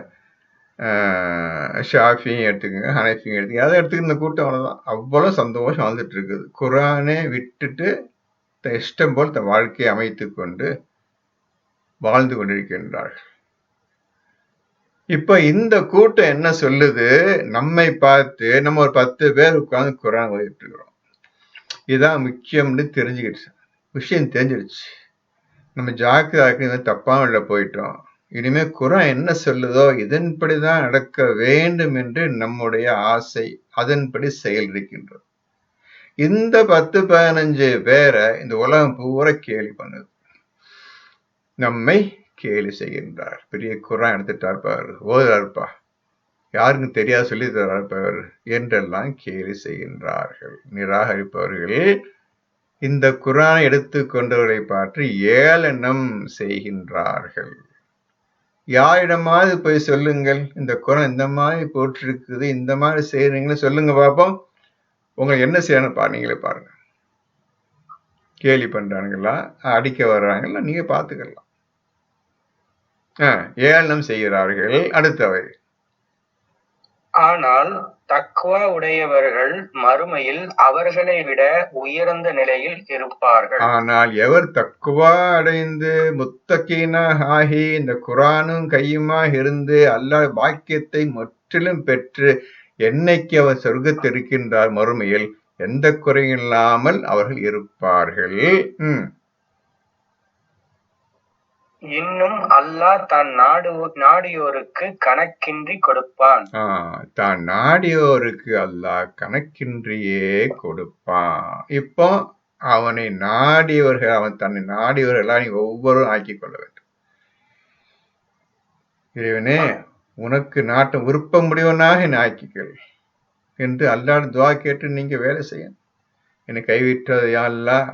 ஷாஃபியும் எடுத்துக்கோங்க, ஹனஃபியும் எடுத்துக்கோங்க, அதை எடுத்துக்க இந்த கூட்டம் அவ்வளோதான். அவ்வளோ சந்தோஷம் வாழ்ந்துட்டு இருக்குது. குரானே விட்டுட்டு இஷ்டம் போல் தன் வாழ்க்கையை அமைத்து கொண்டு வாழ்ந்து கொண்டிருக்கின்றார்கள். இப்ப இந்த கூட்டம் என்ன சொல்லுது? நம்மை பார்த்து நம்ம ஒரு 10 பேர் உட்கார்ந்து குரான் ஓதிட்டு இருக்கிறோம். இதான் முக்கியம்னு தெரிஞ்சுக்கிடுச்சு. விஷயம் தெரிஞ்சிடுச்சு. நம்ம ஜாக்கிரதை தப்பான வழியில போயிட்டோம். இனிமே குரான் என்ன சொல்லுதோ இதன்படிதான் நடக்க வேண்டும் என்று நம்முடைய ஆசை, அதன்படி செயல் இருக்கின்றது. இந்த 10-15 பேரை இந்த உலகம் பூரா கேலி பண்ணுது. நம்மை கேலி செய்கின்றார். பெரிய குரான் எடுத்துட்டார் பாரு, ஓதுறாருப்பா, யாருக்கும் தெரியாது சொல்லி தர்றார் பாரு என்றெல்லாம் கேலி செய்கின்றார்கள். நிராகரிப்பவர்கள் இந்த குரானை எடுத்து கொண்டவர்களை பார்த்து ஏளனம் செய்கின்றார்கள். யாரிடமாவது போய் சொல்லுங்கள், இந்த குரான் இந்த மாதிரி போட்டிருக்குது, இந்த மாதிரி செய்யறீங்களே சொல்லுங்க பாப்போம். உங்களுக்கு என்ன செய்யணும் நீங்களே பாருங்க. கேலி பண்றானுங்களா, அடிக்க வர்றாங்களா, நீங்க பாத்துக்கலாம். ஏளனம் செய்கிறார்கள். அடுத்தவை, ஆனால் தக்வா உடையவர்கள் மறுமையில் அவர்களை விட உயர்ந்த நிலையில் இருப்பார்கள். ஆனால் எவர் தக்குவா அடைந்து முத்தகீனா ஆகி இந்த குரானும் கையுமா இருந்து அல்லாஹ் பாக்கியத்தை முற்றிலும் பெற்று என்னைக்கு அவர் சொர்க்கத்தில் இருக்கின்றார் மறுமையில் எந்த குறையும் இல்லாமல் அவர்கள் இருப்பார்கள். இன்னும் அல்லாஹ் தான் நாடியோருக்கு கணக்கின்றி கொடுப்பான். தான் நாடியோருக்கு அல்லாஹ் கணக்கின்றியே கொடுப்பான். இப்போ அவனை நாடியவர்கள், அவன் தன்னை நாடியவர்கள் எல்லாம் ஒவ்வொருவரும் ஆக்கிக் கொள்ள வேண்டும். இறைவனே, உனக்கு நாட்டம் விருப்பமுடையவனாக என்னை ஆக்கிக்கள் என்று அல்லாஹ்விடம் துஆ கேட்டு நீங்க வேலை செய்யணும். என்னை கைவிட்டது யா அல்லாஹ்,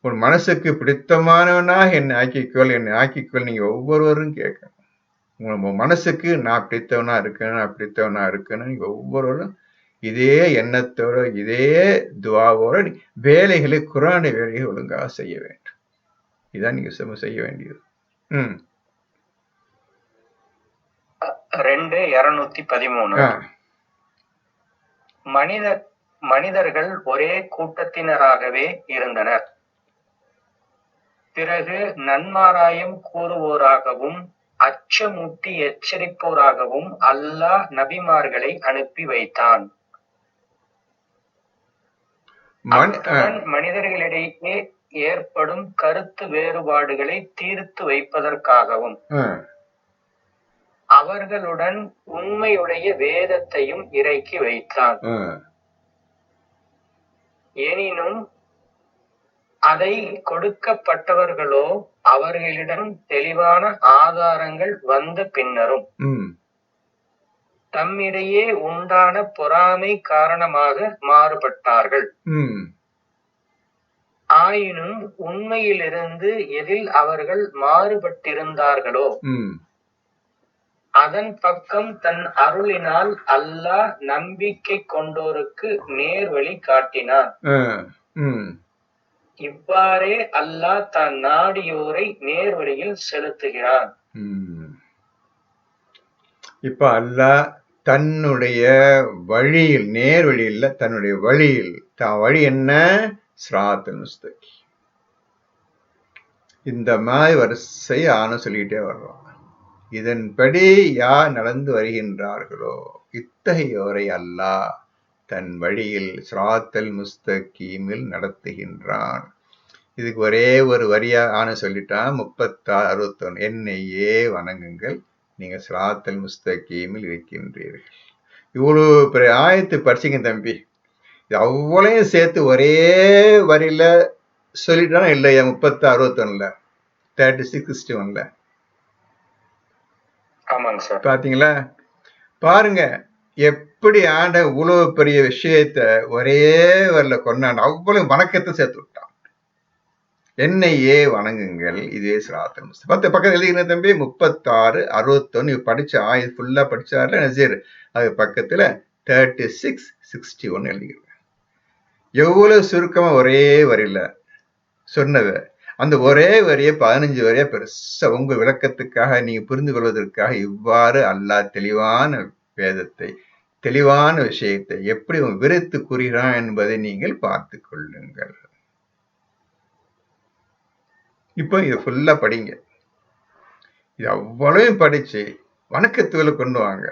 உன் மனசுக்கு பிடித்தமானவனாக என்னை ஆக்கிக்கொள் நீங்க ஒவ்வொருவரும் கேட்கணும். உங்க மனசுக்கு நான் பிடித்தவனா இருக்கேன்னு நீங்க ஒவ்வொருவரும் இதே எண்ணத்தோட இதே துஆவோட வேலைகளை குர்ஆனுடைய வேலைகளை ஒழுங்காக செய்ய வேண்டும். இதான் நீங்க செய்ய வேண்டியது. 2:213 மனிதர்கள் ஒரே கூட்டத்தினராகவே இருந்தனர். பிறகு நன்மாராயம் கூறுவோராகவும் அச்சமூட்டி எச்சரிப்போராகவும் அல்லாஹ் நபிமார்களை அனுப்பி வைத்தான். அத்துடன் மனிதர்களிடையே ஏற்படும் கருத்து வேறுபாடுகளை தீர்த்து வைப்பதற்காகவும் அவர்களுடன் உண்மையுடைய வேதத்தையும் இறக்கி வைத்தான். எனினும் அதை கொடுக்கப்பட்டவர்களோ அவர்களிடம் தெளிவான ஆதாரங்கள் வந்த பின்னரும் தம்மிடையே உண்டான பொறாமை காரணமாக மாறுபட்டார்கள். ஆயினும் உண்மையிலிருந்து எதில் அவர்கள் மாறுபட்டிருந்தார்களோ அதன் பக்கம் தன் அருளினால் அல்லாஹ் நம்பிக்கை கொண்டோருக்கு நேர்வழி காட்டினான். இவ்வாறே அல்லாஹ் தான் நாடியோரை நேர்வழியில் செலுத்துகிறான். இப்ப அல்லாஹ் தன்னுடைய வழியில், நேர்வழியில் தன்னுடைய வழியில், தான் வழி என்ன? சிராத்துல் முஸ்தகீம். இந்த மாதிரி வரிசை சொல்லிக்கிட்டே வர்றோம். இதன்படி யார் நடந்து வருகின்றார்களோ இத்தகையோரை அல்லாஹ் தன் வழியில் சிராத்துல் முஸ்தகீமில் நடத்துகின்றான். இதுக்கு ஒரே ஒரு வரியா சொல்லிட்டான். 36, 61 என்னையே வணங்குங்கள், நீங்க சிராத்துல் முஸ்தகீமில் இருக்கின்றீர்கள். இவ்வளவு பெரிய ஆயத்து படிச்சிங்க தம்பி. இது அவ்வளையும் சேர்த்து ஒரே வரியில சொல்லிட்டானா இல்லையா? 36, 61, 36, 61. பாத்தீங்களா? பாருங்க எப்படி ஆண்ட இவ்வளவு பெரிய விஷயத்த ஒரே வரியில கொண்டாண்டு அவ்வளவு வணக்கத்தை சேர்த்து விட்டான். என்னையே வணங்குங்கள், இதே சிராத்துல் முஸ்தகீம். 10 பக்கத்தில் எழுதிக்கிற தம்பி. 36, 61 படிச்ச ஆயத்து ஃபுல்லா படிச்சார்ல நசீர், அது பக்கத்துல 36, 61 எழுதிக்கிறேன். எவ்வளவு சுருக்கமா ஒரே வரியில சொன்னத அந்த ஒரே வரியை 15 வரியா பெருசா உங்க விளக்கத்துக்காக நீங்க புரிந்து கொள்வதற்காக இவ்வாறு அல்லாஹ் தெளிவான வேதத்தை, தெளிவான விஷயத்தை எப்படி விரித்து கூறுகிறான் என்பதை நீங்கள் பார்த்து கொள்ளுங்கள். இப்போ இது ஃபுல்லா படிங்க. இது அவ்வளவு படிச்சு வணக்கத்துகளை கொண்டு வாங்க.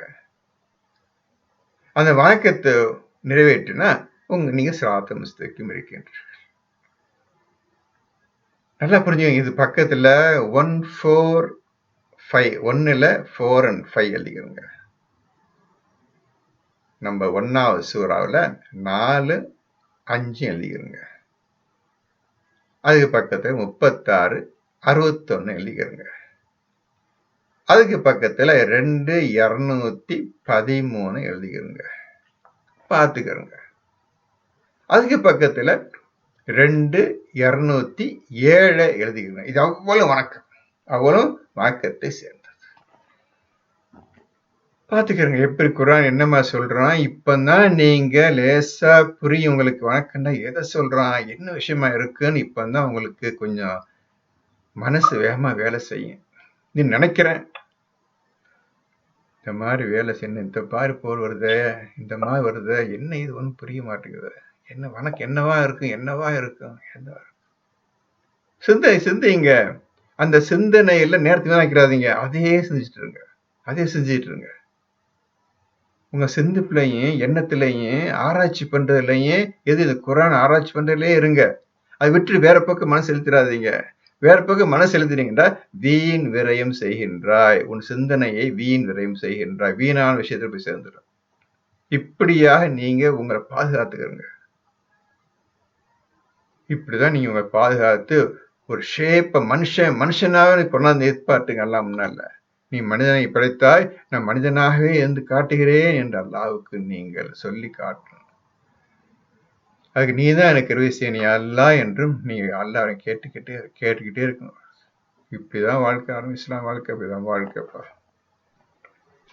அந்த வணக்கத்தை நிறைவேற்றினா நீங்க சிராத்துல் முஸ்தகீம் இருக்கின்றீர்கள். நல்லா புரிஞ்சுங்க. இது பக்கத்துல 145, 1ல 4 and 5 எழுதிக்கிறோங்க. நம்ம 1வது சூறாவில் 4, 5 எழுதிக்கிறோங்க. அதுக்கு பக்கத்துல 36, 61 எழுதிக்கிறோங்க. அதுக்கு பக்கத்துல 2:213 எழுதிக்கிறோங்க. பார்த்துக்கிறோங்க. அதுக்கு பக்கத்துல 2:207 எழுதிக்கிறோங்க. இது அவ்வளவு வணக்கம், அவ்வளவு வணக்கத்தை சேர்ந்தது. பார்த்துக்கிறோங்க எப்படி குர்ஆன் என்னமா சொல்றான். இப்பதான் நீங்க லேசா புரியும் உங்களுக்கு. வணக்கம்னா எதை சொல்றான், என்ன விஷயமா இருக்குன்னு இப்பதான் உங்களுக்கு கொஞ்சம் மனசு வேகமா வேலை செய்யும். நீ நினைக்கிறேன் இந்த மாதிரி வேலை செய்யணும், இந்த பாரு போர் வருது, இந்த மாதிரி வருது, என்ன இது ஒன்றும் புரிய மாட்டேங்குது, என்ன வணக்கம் என்னவா இருக்கும், சிந்திங்க. அந்த சிந்தனையில நேரத்துக்கு நினைக்கிறாதீங்க, அதையே செஞ்சுட்டு இருங்க. உங்க சிந்திப்புலையும் எண்ணத்திலையும் ஆராய்ச்சி பண்றதுலையும் இது குர்ஆன் ஆராய்ச்சி பண்றதுலயே இருங்க. அதை விட்டு வேற பக்கம் மனசு செலுத்திடாதீங்க. வேற பக்கம் மனசு செலுத்தினீங்கன்னா வீண் விரயம் செய்கின்றாய். உன் சிந்தனையை வீண் விரயம் செய்கின்றாய். வீணான விஷயத்துல போய் சேர்ந்துடும். இப்படியாக நீங்க உங்களை பாதுகாத்துக்கிறங்க. இப்படிதான் நீங்க உங்களை பாதுகாத்து ஒரு ஷேப்ப மனுஷனாவே கொண்டாந்து எதிர்பார்த்துங்க. எல்லாம் முன்னால நீ மனிதனை படைத்தாய், நான் மனிதனாகவே இருந்து காட்டுகிறேன் என்று அல்லாஹ்வுக்கு நீங்கள் சொல்லி காட்டணும். அதுக்கு நீ தான் எனக்கு கிருபை செய்ய, நீ அல்லாஹ் என்றும் நீ அல்லாஹ்வை கேட்டுக்கிட்டே இருக்கணும். இப்படிதான் வாழ்க்கை ஆரம்பி, இஸ்லாம் வாழ்க்கை அப்படிதான் வாழ்க்கைப்பா.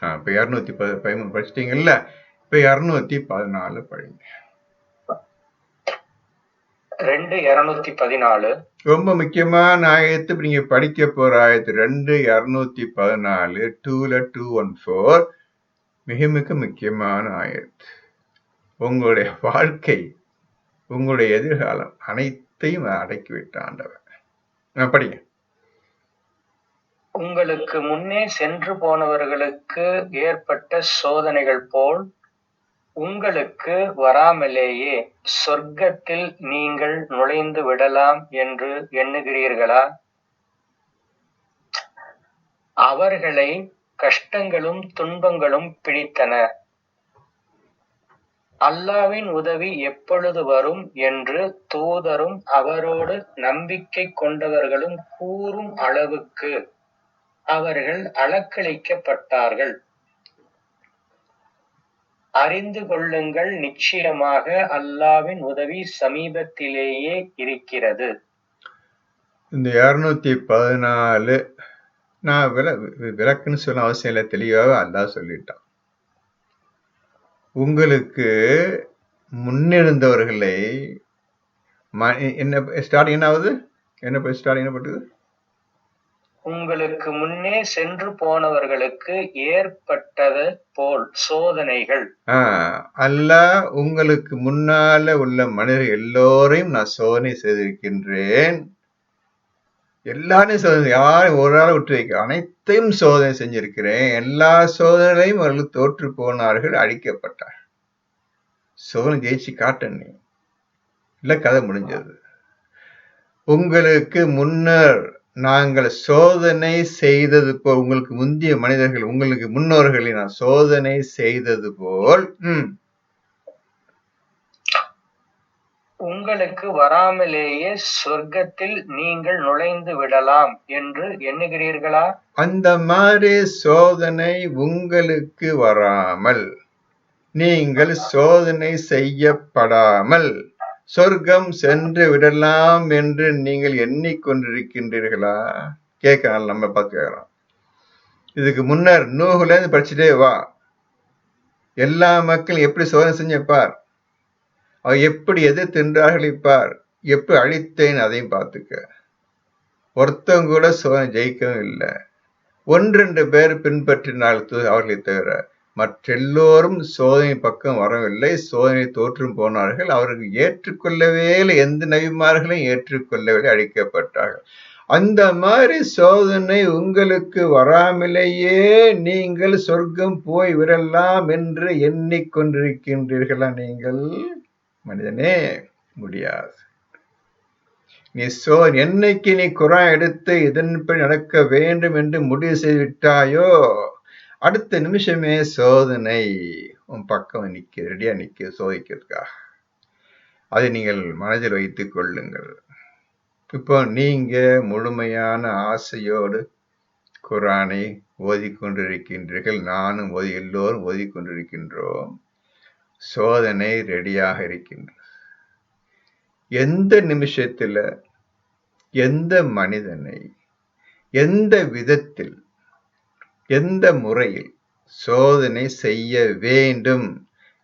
இப்ப 213 படிச்சிட்டீங்கல்ல, இப்ப 214 படிங்க. 2:214 ரொம்ப முக்கியமான ஆயத்து. இப்ப நீங்க படிக்க போற ஆயத்து 2:214 2:214 மிக மிக முக்கியமான ஆயத்து. உங்களுடைய வாழ்க்கை, உங்களுடைய எதிர்காலம் அனைத்தையும் அடக்கி விட்ட ஆண்டவர். படிங்க. உங்களுக்கு முன்னே சென்று போனவர்களுக்கு ஏற்பட்ட சோதனைகள் போல் உங்களுக்கு வராமலேயே சொர்க்கத்தில் நீங்கள் நுழைந்து விடலாம் என்று எண்ணுகிறீர்களா? அவர்களை கஷ்டங்களும் துன்பங்களும் பிடித்தன. அல்லாஹ்வின் உதவி எப்பொழுது வரும் என்று தூதரும் அவரோடு நம்பிக்கை கொண்டவர்களும் கூறும் அளவுக்கு அவர்கள் அலக்களிக்கப்பட்டார்கள். அறிந்து கொள்ளுங்கள், நிச்சயமாக அல்லாஹ்வின் உதவி சமீபத்திலேயே இருக்கிறது. இந்த 214 நான் விளக்குன்னு சொல்ல அவசியம் இல்லை, தெளிவாக அல்லாஹ் சொல்லிட்டான். உங்களுக்கு முன்னிருந்தவர்களை என்ன ஸ்டார்டிங் என்ன ஆகுது? என்ன ஸ்டார்டிங் என்ன பட்டுது? உங்களுக்கு முன்னே சென்று போனவர்களுக்கு ஏற்பட்டது போல் சோதனைகள். அல்லாஹ் உங்களுக்கு முன்னால உள்ள மனிதர்கள் எல்லோரையும் நான் சோதனை செய்திருக்கின்றேன். எல்லாரையும் சோதனை, யாரும் ஒரு ஆள் விட்டு வைக்க, அனைத்தையும் சோதனை செஞ்சிருக்கிறேன். எல்லா சோதனையும் அவர்கள் தோற்று போனார்கள், அழிக்கப்பட்டார். சோதனை ஜெயிச்சு காட்டணி இல்ல, கதை முடிஞ்சது. உங்களுக்கு முன்னர் நாங்கள் சோதனை செய்தது போல், உங்களுக்கு முந்திய மனிதர்கள், உங்களுக்கு முன்னோர்களை நான் சோதனை செய்தது போல் உங்களுக்கு வராமலேயே சொர்க்கத்தில் நீங்கள் நுழைந்து விடலாம் என்று எண்ணுகிறீர்களா? அந்த மாதிரி சோதனை உங்களுக்கு வராமல், நீங்கள் சோதனை செய்யப்படாமல் சொர்க்கம் சென்று விடலாம் என்று நீங்கள் எண்ணிக்கொண்டிருக்கின்றீர்களா? கேட்கலாம், நம்ம பார்க்கிறோம். இதுக்கு முன்னர் நூஹ்ல இருந்து படிச்சுட்டே வா. எல்லா மக்களும் எப்படி சோதனை செஞ்சப்பார், அவர் எப்படி எதிர்த்தின்றார்கள் பார், எப்படி அழித்தேன் அதையும் பார்த்துக்க. ஒருத்தவங்க கூட சோதனை ஜெயிக்கவும் இல்லை. 1-2 பேர் பின்பற்றினால் அவர்களை தவிர மற்றெல்லோரும் சோதனை பக்கம் வரவில்லை. சோதனை தோற்றும் போனார்கள். அவர்கள் ஏற்றுக்கொள்ளவே இல்லை, எந்த நபிமார்களையும் ஏற்றுக்கொள்ளவில்லை, அழிக்கப்பட்டார்கள். அந்த மாதிரி சோதனை உங்களுக்கு வராமலேயே நீங்கள் சொர்க்கம் போய் விடலாம் என்று எண்ணிக்கொண்டிருக்கின்றீர்களா? நீங்கள் மனிதனே, முடியாது. நீ என்னைக்கு நீ குர்ஆன் எடுத்து இதன்படி நடக்க வேண்டும் என்று முடிவு செய்து விட்டாயோ, அடுத்த நிமிஷமே சோதனை உன் பக்கம் ரெடியா நிக்க, சோதிக்கிறதுக்காக. அதை நீங்கள் மனதில் வைத்துக் கொள்ளுங்கள். இப்போ நீங்க முழுமையான ஆசையோடு குர்ஆனை ஓதிக்கொண்டிருக்கின்றீர்கள், நானும் எல்லோரும் ஓதிக்கொண்டிருக்கின்றோம். சோதனை ரெடியாக இருக்கின்றது. எந்த நிமிஷத்துல, எந்த மனிதனை, எந்த விதத்தில், எந்த முறையில் சோதனை செய்ய வேண்டும்,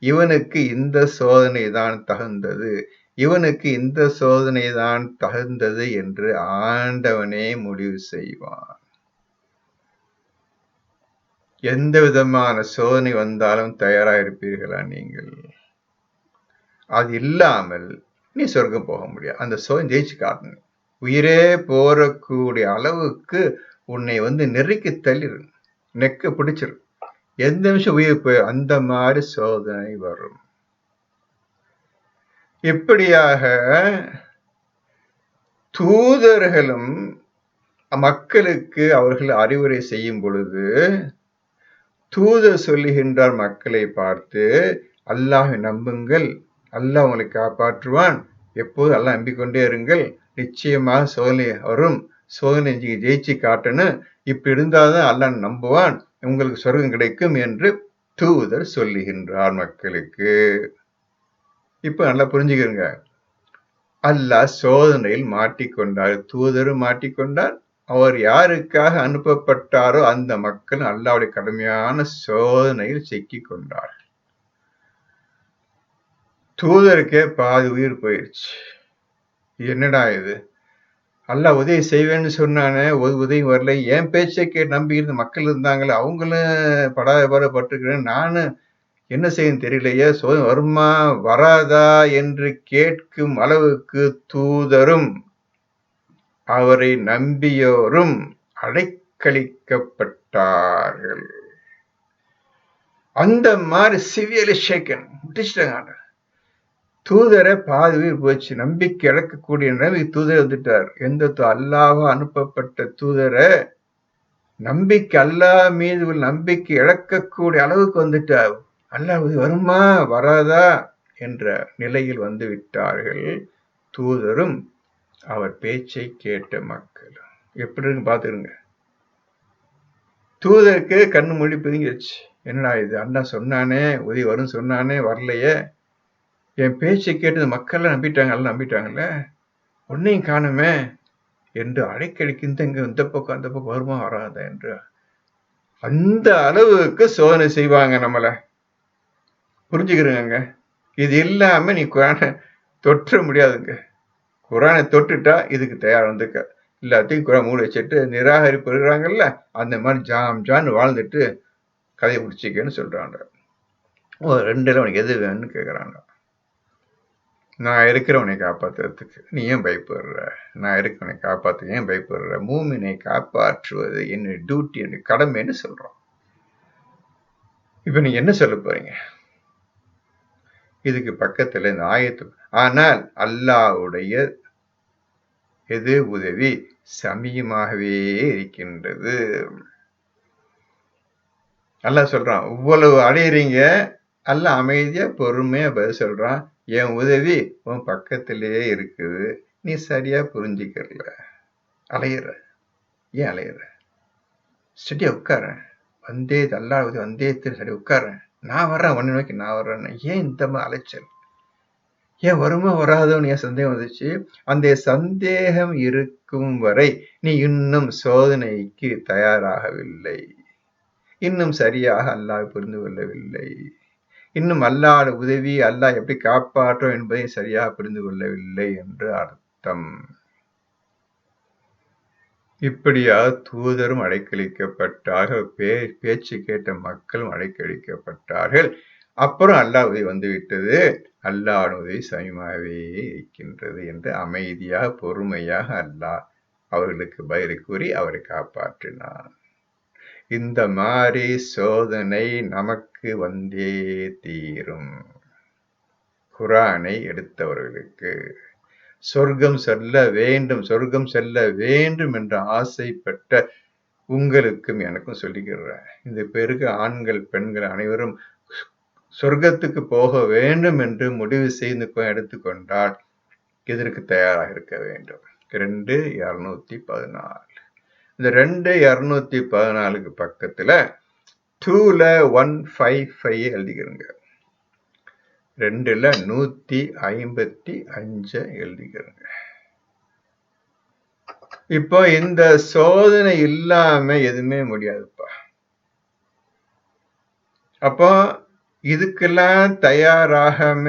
இவனுக்கு இந்த சோதனை தான் தகுந்தது, இவனுக்கு இந்த சோதனை தான் தகுந்தது என்று ஆண்டவனே முடிவு செய்வான். எந்த விதமான சோதனை வந்தாலும் தயாராக இருப்பீர்களா நீங்கள்? அது இல்லாமல் நீ சொர்க்கம் போக முடியாது. அந்த சோதனை ஜெயிச்சு காட்டணும். உயிரே போறக்கூடிய அளவுக்கு உன்னை நெருக்கி தள்ளிரு, நெக்க பிடிச்சிரு. எந்த நிமிஷம் உயிர் போய் அந்த மாதிரி சோதனை வரும். இப்படியாக தூதர்களும் மக்களுக்கு அவர்கள் அறிவுரை செய்யும் பொழுது தூதர் சொல்லுகின்றார் மக்களை பார்த்து, அல்லாஹ்வை நம்புங்கள், அல்லாஹ் உங்களை காப்பாற்றுவான், எப்போது அல்லாஹ் நம்பிக்கொண்டே இருங்கள், நிச்சயமாக சோதனை வரும், சோதனை ஜெயிச்சு காட்டணும், இப்படி இருந்தாதான் அல்லாஹ் நம்புவான், உங்களுக்கு சொர்க்கம் கிடைக்கும் என்று தூதர் சொல்லுகின்றார் மக்களுக்கு. இப்ப நல்லா புரிஞ்சுக்கிறங்க. அல்லாஹ் சோதனையில் மாட்டிக்கொண்டார், தூதரும் மாட்டிக்கொண்டார். அவர் யாருக்காக அனுப்பப்பட்டாரோ அந்த மக்கள் அல்லாஹ்வுடைய கடுமையான சோதனையில் சிக்கிக் கொண்டார். தூதருக்கே பாதி உயிர் போயிடுச்சு. என்னடா இது, அல்லாஹ் உதவி செய்வேன்னு சொன்னானே, ஒரு உதவி வரல, என் பேச்சை கேட்டு நம்பி இருந்த மக்கள் இருந்தாங்களே, அவங்களும் படாதபாடுபட்டிருக்கிறேன், நானும் என்ன செய்யும் தெரியலையே, சோதனை வருமா வராதா என்று கேட்கும் அளவுக்கு தூதரும் அவரை நம்பியோரும் அடைக்கழிக்கப்பட்டார்கள். அந்த மாதிரி சிவியர்லி ஷேக்கன், முடிச்சிட்டாங்க. தூதரை பாதி உயிர் போச்சு, நம்பிக்கை இழக்கக்கூடிய நிலைமை தூதரை வந்துட்டார். எந்த அல்லாஹ் அனுப்பப்பட்ட தூதரை நம்பிக்கை, அல்லாஹ் மீது உள்ள நம்பிக்கை இழக்கக்கூடிய அளவுக்கு வந்துட்டார். அல்லாஹ் வருமா வராதா என்ற நிலையில் வந்து விட்டார்கள் தூதரும் அவர் பேச்சை கேட்ட மக்கள். எப்படி இருக்கு பாத்துருங்க. தூதருக்கு கண்ணு மொழி பிதுங்கிடுச்சு. என்னடா இது, அண்ணா சொன்னானே உதவி வரும் சொன்னானே வரலையே, என் பேச்சை கேட்டு மக்கள் நம்பிட்டாங்கல்ல, ஒன்னையும் காணுமே என்று அடைக்கடிக்கின்ற இந்த பக்கம் அந்த பக்கம் வருமா வராதா என்று அந்த அளவுக்கு சோதனை செய்வாங்க நம்மள. புரிஞ்சுக்கிறேங்க. இது இல்லாம நீ குரானை தொற்ற முடியாதுங்க. குரானை தொட்டுட்டா இதுக்கு தயார் வந்துக்க. எல்லாத்தையும் குரான் மூடி வச்சுட்டு நிராகரிப்பு இருக்கிறாங்கல்ல, அந்த மாதிரி ஜான்னு வாழ்ந்துட்டு கதையை முடிச்சிக்கன்னு சொல்றாங்க. ரெண்டுல உனக்கு எது வேணும்னு கேட்குறாங்க. நான் இருக்கிறவனை காப்பாற்றுறதுக்கு நீ ஏன் பயப்படுற, நான் இருக்கிறவனை காப்பாற்ற ஏன் பயப்படுற, மூமினை காப்பாற்றுவது என்னுடைய டியூட்டி, என்னுடைய கடமைன்னு சொல்றோம். இப்ப நீங்க என்ன சொல்ல போறீங்க? இதுக்கு பக்கத்துல இந்த ஆயத்து, ஆனால் அல்லாஹ்வுடைய எது உதவி சமீபமாகவே இருக்கின்றது. அல்லாஹ் சொல்றான், இவ்வளவு அடையிறீங்க, அல்லாஹ் அமைதியா பொறுமையா பதில் சொல்றான், என் உதவி உன் பக்கத்திலேயே இருக்குது, நீ சரியா புரிஞ்சுக்கல, அலையிற. ஏன் அலையிற? ஸ்டடியா உட்காரன், வந்தே அல்லாஹ் உதவி வந்தே சரி உட்காரன், நான் வர்றேன் உன்னை நோக்கி, நான் வர்றேன். ஏன் இந்த அலைச்சல்? ஏன் வருமா வராதோன்னு ஏன் சந்தேகம் வந்துச்சு? அந்த சந்தேகம் இருக்கும் வரை நீ இன்னும் சோதனைக்கு தயாராகவில்லை, இன்னும் சரியாக அல்லாஹ் புரிந்து கொள்ளவில்லை, இன்னும் அல்லாஹ் உதவி அல்லாஹ் எப்படி காப்பாற்றும் என்பதை சரியாக புரிந்து கொள்ளவில்லை என்று அர்த்தம். இப்படியா தூதரும் அடைக்கழிக்கப்பட்டார்கள், பேச்சு கேட்ட மக்களும் அடைக்கழிக்கப்பட்டார்கள். அப்புறம் அல்லாஹ் உதவி வந்து விட்டது, அல்லாஹ் உதவி சமீபமாகவே இருக்கின்றது என்று அமைதியாக பொறுமையாக அல்லாஹ் அவர்களுக்கு பதில் கூறி அவரை காப்பாற்றினான். இந்த மாதிரி சோதனை நமக்கு வந்தே தீரும். குரானை எடுத்தவர்களுக்கு சொர்க்கம் செல்ல வேண்டும் என்ற ஆசைப்பட்ட உங்களுக்கும் எனக்கும் சொல்லிக்கிறேன். இந்த பெருக ஆண்கள் பெண்கள் அனைவரும் சொர்க்கத்துக்கு போக வேண்டும் என்று முடிவு செய்து எடுத்துக்கொண்டால் இதற்கு தயாராக இருக்க வேண்டும். 2:214. இந்த 2:214 பக்கத்துல 2:155 எழுதிக்கிறங்க. 2:155 எழுதிக்கிறங்க. இப்போ இந்த சோதனை இல்லாம எதுவுமே முடியாதுப்பா. அப்போ இதுக்கெல்லாம் தயாராகாம,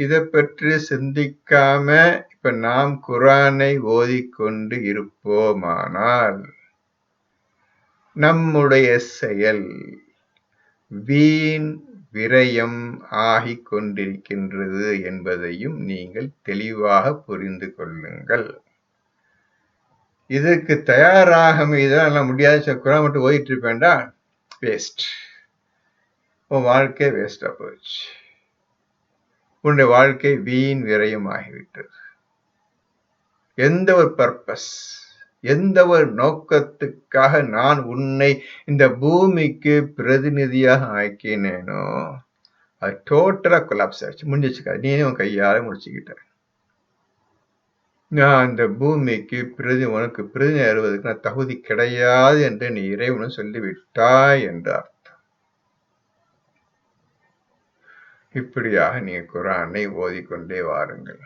இதை பற்றி சிந்திக்காம இப்ப நாம் குரானை ஓதிக்கொண்டு இருப்போமானால் நம்முடைய செயல் வீண் விரயம் ஆகிக் கொண்டிருக்கின்றது என்பதையும் நீங்கள் தெளிவாக புரிந்து கொள்ளுங்கள். இதற்கு தயாராகாம இதெல்லாம் முடியாது, குரான் மட்டும் ஓதிட்டு இருப்பேன்டா, வேஸ்ட். உன் வாழ்க்கை வேஸ்டா போச்சு, உன்னுடைய வாழ்க்கை வீண் விரயம் ஆகிவிட்டது. எந்த ஒரு பர்பஸ், எந்த ஒரு நோக்கத்துக்காக நான் உன்னை இந்த பூமிக்கு பிரதிநிதியாக ஆக்கினேனோ அது டோட்டலா கொலாப்ஸ் ஆச்சு, முடிஞ்சிச்சுக்கா. நீனே உன் கையால முடிச்சுக்கிட்ட. நான் இந்த பூமிக்கு உனக்கு பிரதி ஏறுவதற்கு நான் தகுதி கிடையாது என்று நீ இறைவனும் சொல்லிவிட்டாய் என்று அர்த்தம். இப்படியாக நீ குர்ஆனை ஓதிக்கொண்டே வாருங்கள்.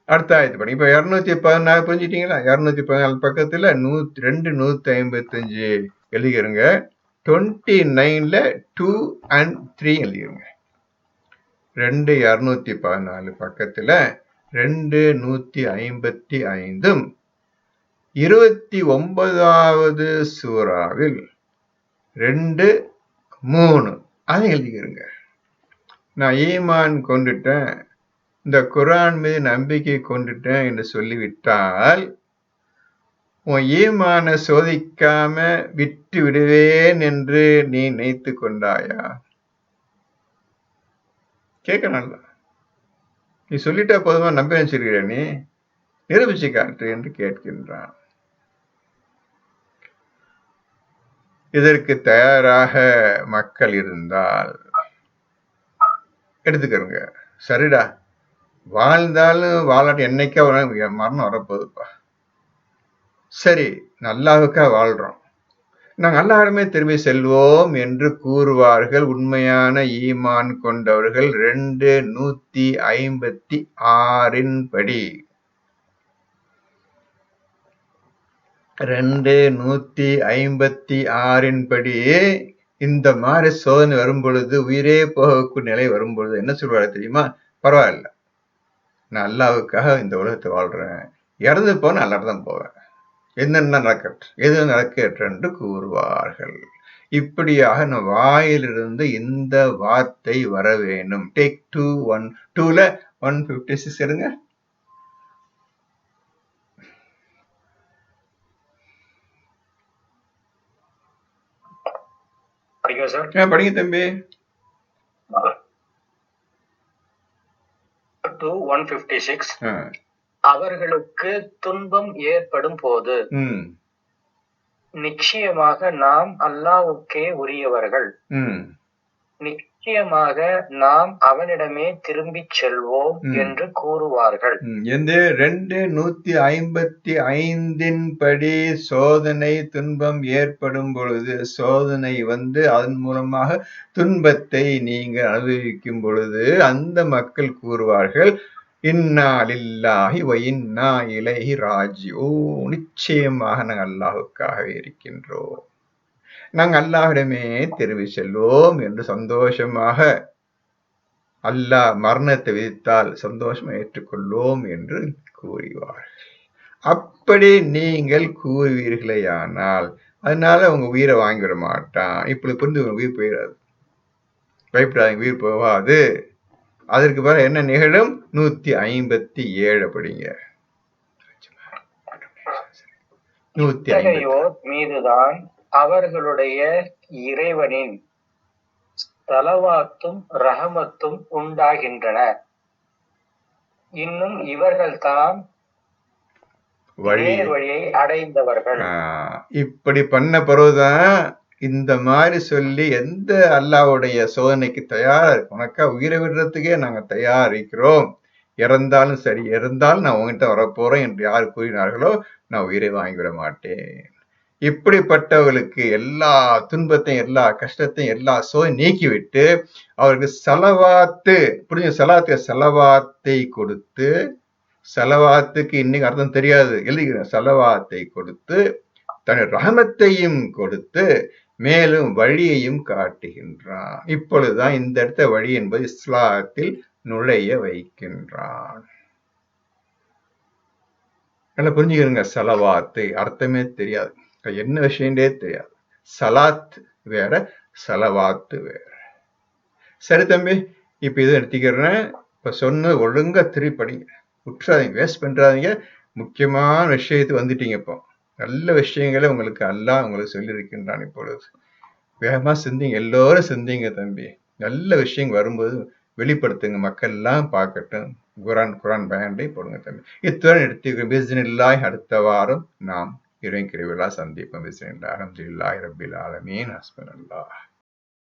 அடுத்த ஆயத்து படி. இப்ப 214 புரிஞ்சிட்டீங்களா? 214 பக்கத்துல 155 எழுதிக்கிறங்க. 29ல 2 and 3 எழுதிக்கிறங்க. 214 பக்கத்துல 255 29வது சூறாவில் 2, 3 அதை எழுதிக்கிறங்க. நான் ஈமான் கொண்டுட்டேன், இந்த குர்ஆன் மீது நம்பிக்கை கொண்டுட்டேன் என்று சொல்லிவிட்டால் உன் ஈமான சோதிக்காம விட்டு விடுவேன் என்று நீ நினைத்து கொண்டாயா? கேட்கணும்ல. நீ சொல்லிட்டா போதுமா நம்ப நினைச்சிருக்கிற? நீ நிரூபிச்சு காட்டு என்று கேட்கின்றான். இதற்கு தயாராக மக்கள் இருந்தால் எடுத்துக்கிறங்க. சரிடா, வாழ்ந்தாலும் வாழாட்டி என்னைக்கா மரணம் வரப்போகுதுப்பா. சரி, அல்லாஹ்வுக்காக வாழ்றோம், நாங்கள் அல்லாஹ்விடமே திரும்பி செல்வோம் என்று கூறுவார்கள் உண்மையான ஈமான் கொண்டவர்கள். 256 படி 256 படி இந்த மாதிரி சோதனை வரும் பொழுது, உயிரே போகக்கூடிய நிலை வரும் பொழுது என்ன சொல்வாரு தெரியுமா? பரவாயில்ல, நான் அல்லாஹ்வுக்காக இந்த உலகத்தை வாழ்றேன், இறந்து போன அல்லாஹ் தான் போவேன், என்னென்ன நடக்கட்டும், எது நடக்கட்டும் என்று கூறுவார்கள். இப்படியாக நம் வாயிலிருந்து இந்த வார்த்தை வர வேண்டும். டேக் 2:1-2ல 156 எடுங்க. படிங்க தம்பி. 2:156 அவர்களுக்கு துன்பம் ஏற்படும் போது நிச்சயமாக நாம் அல்லாஹ்வுக்கே உரியவர்கள், நிச்சயமாக நாம் அவனிடமே திரும்பிச் செல்வோம் என்று கூறுவார்கள். 255 படி சோதனை துன்பம் ஏற்படும் பொழுது, சோதனை வந்து அதன் மூலமாக துன்பத்தை நீங்கள் அனுபவிக்கும் பொழுது அந்த மக்கள் கூறுவார்கள், இன்னா லில்லாஹி வ இன்னா இலைஹி ராஜிஊன், நிச்சயமாக நாங்கள் அல்லாஹ்வுக்காகவே இருக்கின்றோம், நாங்கள் அல்லாஹ்விடமே திரும்பி செல்வோம் என்று சந்தோஷமாக, அல்லாஹ் மரணத்தை விதித்தால் சந்தோஷமா ஏற்றுக்கொள்வோம் என்று கூறுவார்கள். அப்படி நீங்கள் கூறுவீர்களேயானால் அதனால உங்க உயிரை வாங்கிவிட மாட்டான். இப்படி புரிந்து உயிர் போயிடாது, பயப்படாதீங்க, உயிர் போகாது. அதற்கு பிறகு என்ன நிகழும்? 157 படிங்க. 150 மீதுதான் அவர்களுடைய இறைவனின் ஸலவாத்தும் ரஹமத்தும் உண்டாகின்றன. இன்னும் இவர்கள் தாம் வழியை அடைந்தவர்கள். இப்படி பண்ண பிறகுதான் இந்த மாதிரி சொல்லி எந்த அல்லாஹ்வுடைய சோதனைக்கு தயாரா இருக்கு, உனக்கா உயிரை விடுறதுக்கே நாங்க தயாரிக்கிறோம், இறந்தாலும் சரி, இறந்தாலும் நான் உங்ககிட்ட வரப்போறேன் என்று யார் கூறினார்களோ நான் உயிரை வாங்கிவிட மாட்டேன். இப்படிப்பட்டவர்களுக்கு எல்லா துன்பத்தையும் எல்லா கஷ்டத்தையும் எல்லா சோதனை நீக்கிவிட்டு அவருக்கு சலவாத்து, புரிஞ்ச சலவாத்தை கொடுத்து, சலவாத்துக்கு இன்னைக்கு அர்த்தம் தெரியாது, எழுதுகிறேன், சலவாத்தை கொடுத்து தன் ரஹமத்தையும் கொடுத்து மேலும் வழியையும் காட்டுகின்றான். இப்பொழுதுதான் இந்த இடத்த வழி என்பது இஸ்லாத்தில் நுழைய வைக்கின்றான். நல்லா புரிஞ்சுக்கிறீங்க. சலவாத்து அர்த்தமே தெரியாது, என்ன விஷயண்டே தெரியாது. சலாத் வேற, சலவாத்து வேற. சரி தம்பி, இப்ப இதை எடுத்துக்கிறேன். இப்ப சொன்ன ஒழுங்கா திருப்படிங்க, உற்றாதீங்க, வேஸ்ட் பண்றாதீங்க. முக்கியமான விஷயத்துக்கு வந்துட்டீங்க. இப்போ நல்ல விஷயங்களை உங்களுக்கு அல்லாஹ் உங்களுக்கு சொல்லியிருக்கின்றான். இப்பொழுது வேகமா சிந்திங்க, எல்லோரும் சிந்திங்க தம்பி. நல்ல விஷயம் வரும்போது வெளிப்படுத்துங்க, மக்கள் எல்லாம் பார்க்கட்டும். குரான் பயண்டை போடுங்க தம்பி. இத்துடன் எடுத்துக்கிறோம். பிஸ்மில்லாஹ். அடுத்த வாரம் நாம் இறைக்கிருவிழா சந்திப்போம். பிஸ்மில்லாஹ். அல்ஹம்துலில்லாஹி ரப்பில் ஆலமீன். ஹஸ்புனல்லாஹ்.